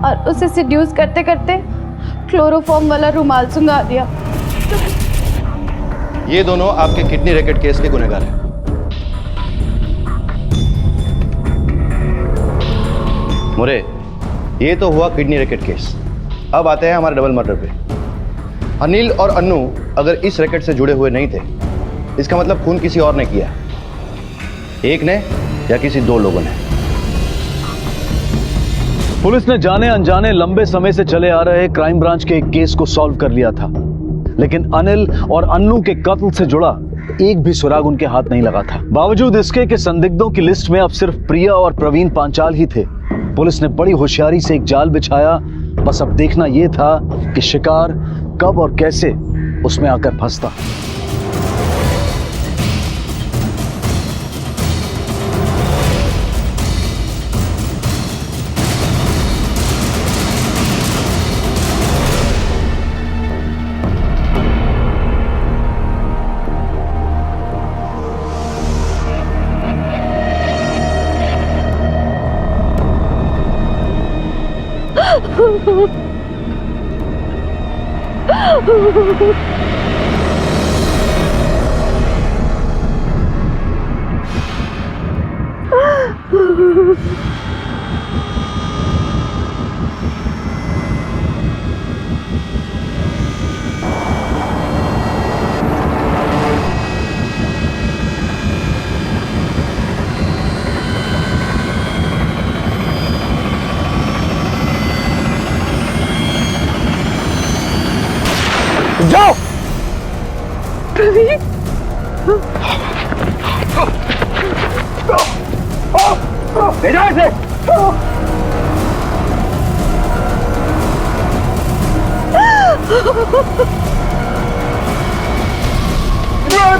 और उसे सिड्यूस करते करते क्लोरोफॉर्म वाला रुमाल सुंघा दिया। ये दोनों आपके किडनी रैकेट केस के गुनहगार हैं। मोरे, ये तो हुआ किडनी रैकेट केस। अब आते हैं हमारे डबल मर्डर पे। अनिल और अन्नू अगर इस रैकेट से जुड़े हुए नहीं थे, इसका मतलब खून किसी और ने किया, एक ने या किसी 2 लोगों ने। पुलिस ने जाने अनजाने लंबे समय से चले आ रहे क्राइम ब्रांच के एक केस को सॉल्व कर लिया था, लेकिन अनिल और अन्नू के कत्ल से जुड़ा एक भी सुराग उनके हाथ नहीं लगा था। बावजूद इसके कि संदिग्धों की लिस्ट में अब सिर्फ प्रिया और प्रवीण पांचाल ही थे, पुलिस ने बड़ी होशियारी से एक जाल बिछाया। बस अब देखना यह था कि शिकार कब और कैसे उसमें आकर फंसता। जाओ। प्रवीण, ले जाओ इसे।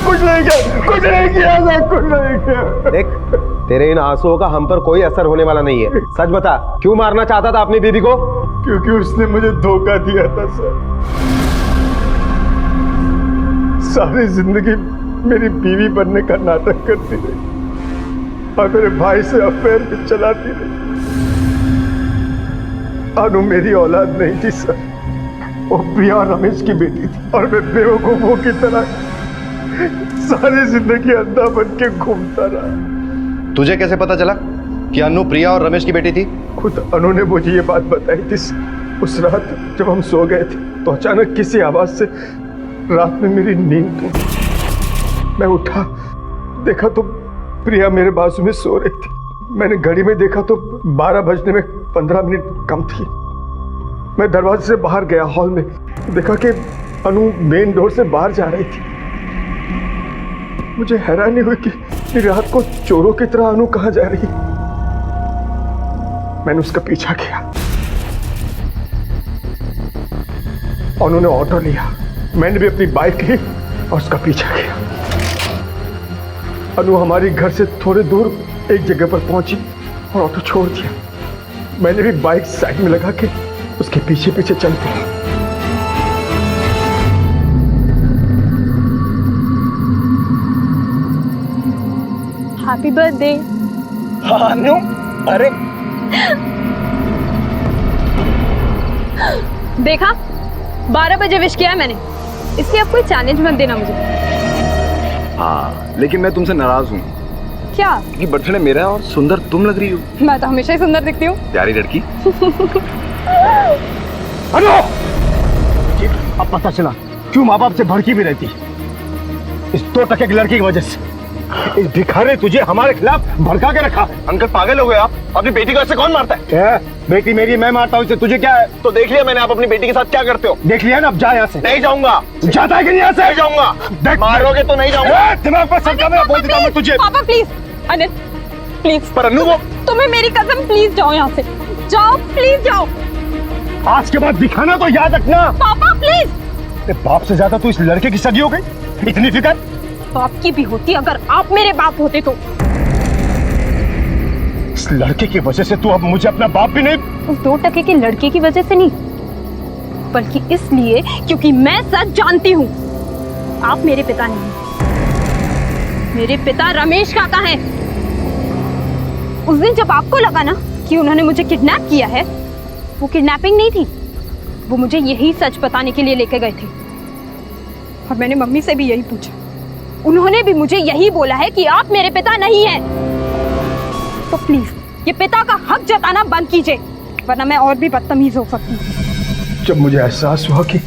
कुछ नहीं किया, कुछ नहीं किया, कुछ नहीं किया। देख, तेरे इन आंसुओं का हम पर कोई असर होने वाला नहीं है। सच बता, क्यों मारना चाहता था अपनी बीवी को? क्योंकि उसने मुझे धोखा दिया था सर। सारी जिंदगी मेरी बीवी बनने का नाटक करती रही और मेरे भाई से अफेयर भी चलाती रही। अनु मेरी औलाद नहीं थी सर, वो प्रिया और रमेश की बेटी थी और मैं बेवकूफों की तरह सारी जिंदगी अंधा बन के घूमता रहा। तुझे कैसे पता चला कि अनु प्रिया और रमेश की बेटी थी? खुद अनु ने मुझे ये बात बताई थी। उस रात जब हम सो गए थे तो अचानक किसी आवाज से रात में मेरी नींद टूटी। मैं उठा, देखा तो प्रिया मेरे बाजू में सो रही थी। मैंने घड़ी में देखा तो 12 बजने में 15 मिनट कम थी। मैं दरवाजे से बाहर गया, हॉल में देखा कि अनु मेन डोर से बाहर जा रही थी। मुझे हैरानी हुई कि रात को चोरों की तरह अनु कहां जा रही। मैंने उसका पीछा किया। उन्होंने ऑटो लिया, मैंने भी अपनी बाइक ली और उसका पीछा किया। अनु हमारी घर से थोड़े दूर एक जगह पर पहुंची और ऑटो छोड़ दिया। मैंने भी बाइक साइड में लगा के उसके पीछे पीछे चल पड़ा। Happy birthday. अनु, अरे देखा, 12 बजे विश किया है मैंने, इसलिए अब कोई चैलेंज मत देना मुझे। हाँ, लेकिन मैं तुमसे नाराज हूँ। क्या? कि बर्थडे मेरा है और सुंदर तुम लग रही हो। मैं तो हमेशा ही सुंदर दिखती हूँ। प्यारी लड़की। अनु! अब पता चला क्यों माँ बाप से भड़की भी रहती, इस 2 टके की लड़की की वजह से। इस भिखारी ने तुझे हमारे खिलाफ भड़का के रखा। अंकल पागल हो गए आप? अपनी बेटी को ऐसे कौन मारता है? बेटी मेरी, मैं मारता हूँ इसे, तुझे क्या है? तो देख लिया मैंने, आप अपनी बेटी के साथ क्या करते हो। देख लिया ना, अब जा यहाँ से। नहीं जाऊंगा। जाता है कि नहीं यहाँ से? नहीं जाऊंगा। मारोगे तो नहीं जाऊंगा। दिमाग पर सर का मैं बोल देता हूँ तुझे। पापा प्लीज, अनिल प्लीज। पर अनु, वो तुम्हें मेरी कसम, प्लीज जाओ यहाँ से, जाओ प्लीज जाओ। आज के बाद दिखाना तो याद रखना। पापा प्लीज। बाप से ज्यादा तू इस लड़के की सगी हो गई, इतनी फिक्र? बाप की भी होती अगर आप मेरे बाप होते तो। इस लड़के की वजह से तू अब मुझे अपना बाप भी नहीं। उस 2 टके के लड़के की वजह से नहीं, बल्कि इसलिए क्योंकि मैं सच जानती हूँ। आप मेरे पिता नहीं, मेरे पिता रमेश काका हैं। उस दिन जब आपको लगा ना कि उन्होंने मुझे किडनैप किया है, वो किडनैपिंग नहीं थी, वो मुझे यही सच बताने के लिए लेके गए थे। और मैंने मम्मी से भी यही पूछा, उन्होंने भी मुझे यही बोला है कि आप मेरे पिता नहीं हैं। तो प्लीज ये पिता का हक जताना बंद कीजिए, वरना मैं और भी बदतमीज हो सकती हूँ। जब मुझे एहसास हुआ कि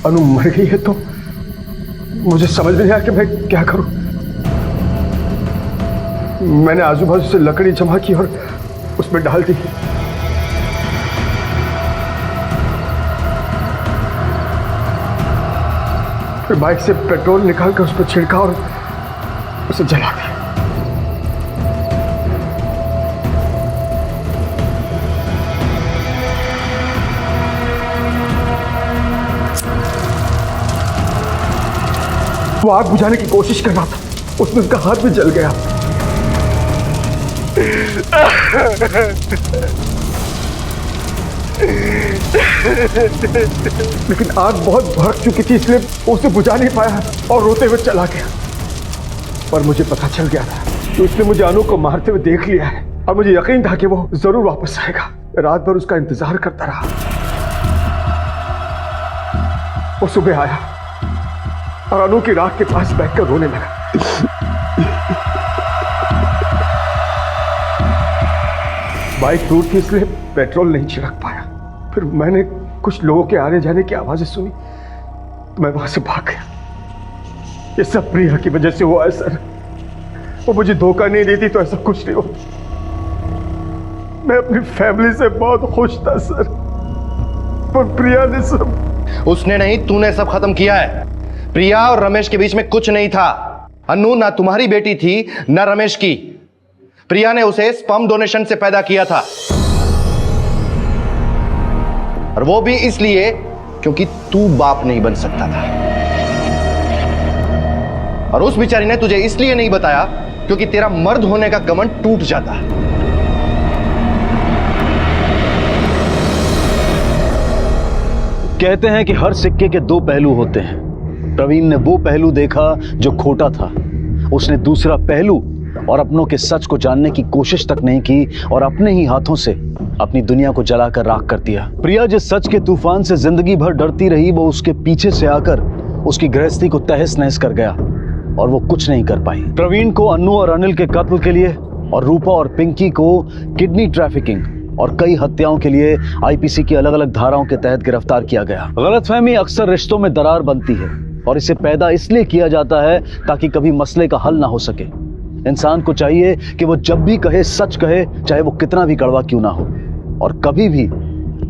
अनु मर गई है तो मुझे समझ नहीं आया कि मैं क्या करूं। मैंने आजू बाजू से लकड़ी जमा की और उसमें डाल दी। फिर बाइक से पेट्रोल निकाल कर उस पर छिड़का और उसे जला दिया। वो आग बुझाने की कोशिश कर रहा था, उसमें उसका हाथ भी जल गया। लेकिन आग बहुत भड़क चुकी थी, इसलिए उसे बुझा नहीं पाया और रोते हुए चला गया। पर मुझे पता चल गया था कि उसने मुझे अनु को मारते हुए देख लिया है और मुझे यकीन था कि वो जरूर वापस आएगा। रात भर उसका इंतजार करता रहा। वो सुबह आया और अनु की राख के पास बैठकर रोने लगा। बाइक टूट थी इसलिए पेट्रोल नहीं छिड़क पाया। फिर मैंने कुछ लोगों के आने जाने की आवाजें सुनी तो मैं वहां से भाग गया। ये सब प्रिया की वजह से हुआ है सर। वो मुझे धोखा नहीं देती तो ऐसा कुछ नहीं होता। मैं अपनी फैमिली से बहुत खुश था सर, पर प्रिया ने सब। उसने नहीं, तूने सब खत्म किया है। प्रिया और रमेश के बीच में कुछ नहीं था। अनु ना तुम्हारी बेटी थी ना रमेश की। प्रिया ने उसे स्पर्म डोनेशन से पैदा किया था, और वो भी इसलिए क्योंकि तू बाप नहीं बन सकता था। और उस बेचारी ने तुझे इसलिए नहीं बताया क्योंकि तेरा मर्द होने का घमंड टूट जाता। कहते हैं कि हर सिक्के के दो पहलू होते हैं। प्रवीण ने वो पहलू देखा जो खोटा था। उसने दूसरा पहलू और अपनों के सच को जानने की कोशिश तक नहीं की और अपने ही हाथों से अपनी दुनिया को जलाकर राख कर दिया। प्रिया जिस सच के तूफान से जिंदगी भर डरती रही, वो उसके पीछे से आकर उसकी गृहस्थी को तहस नहस कर गया और वो कुछ नहीं कर पाई। प्रवीण को अनु और अनिल के कत्ल के लिए और रूपा और पिंकी को किडनी ट्रैफिकिंग और कई हत्याओं के लिए आईपीसी की अलग अलग धाराओं के तहत गिरफ्तार किया गया। गलतफहमी अक्सर रिश्तों में दरार बनती है और इसे पैदा इसलिए किया जाता है ताकि कभी मसले का हल ना हो सके। इंसान को चाहिए कि वो जब भी कहे सच कहे, चाहे वो कितना भी कड़वा क्यों ना हो, और कभी भी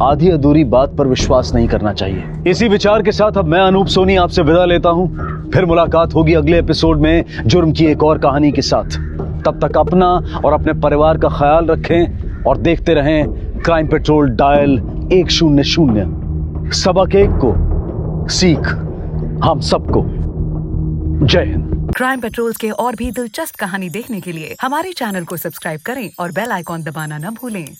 आधी अधूरी बात पर विश्वास नहीं करना चाहिए। इसी विचार के साथ अब मैं अनूप सोनी आपसे विदा लेता हूं। फिर मुलाकात होगी अगले एपिसोड में जुर्म की एक और कहानी के साथ। तब तक अपना और अपने परिवार का ख्याल रखें और देखते रहें क्राइम पेट्रोल डायल 100। सबक एक को सीख हम सबको। जय हिंद। क्राइम पेट्रोल के और भी दिलचस्प कहानी देखने के लिए हमारे चैनल को सब्सक्राइब करें और बेल आइकॉन दबाना न भूलें।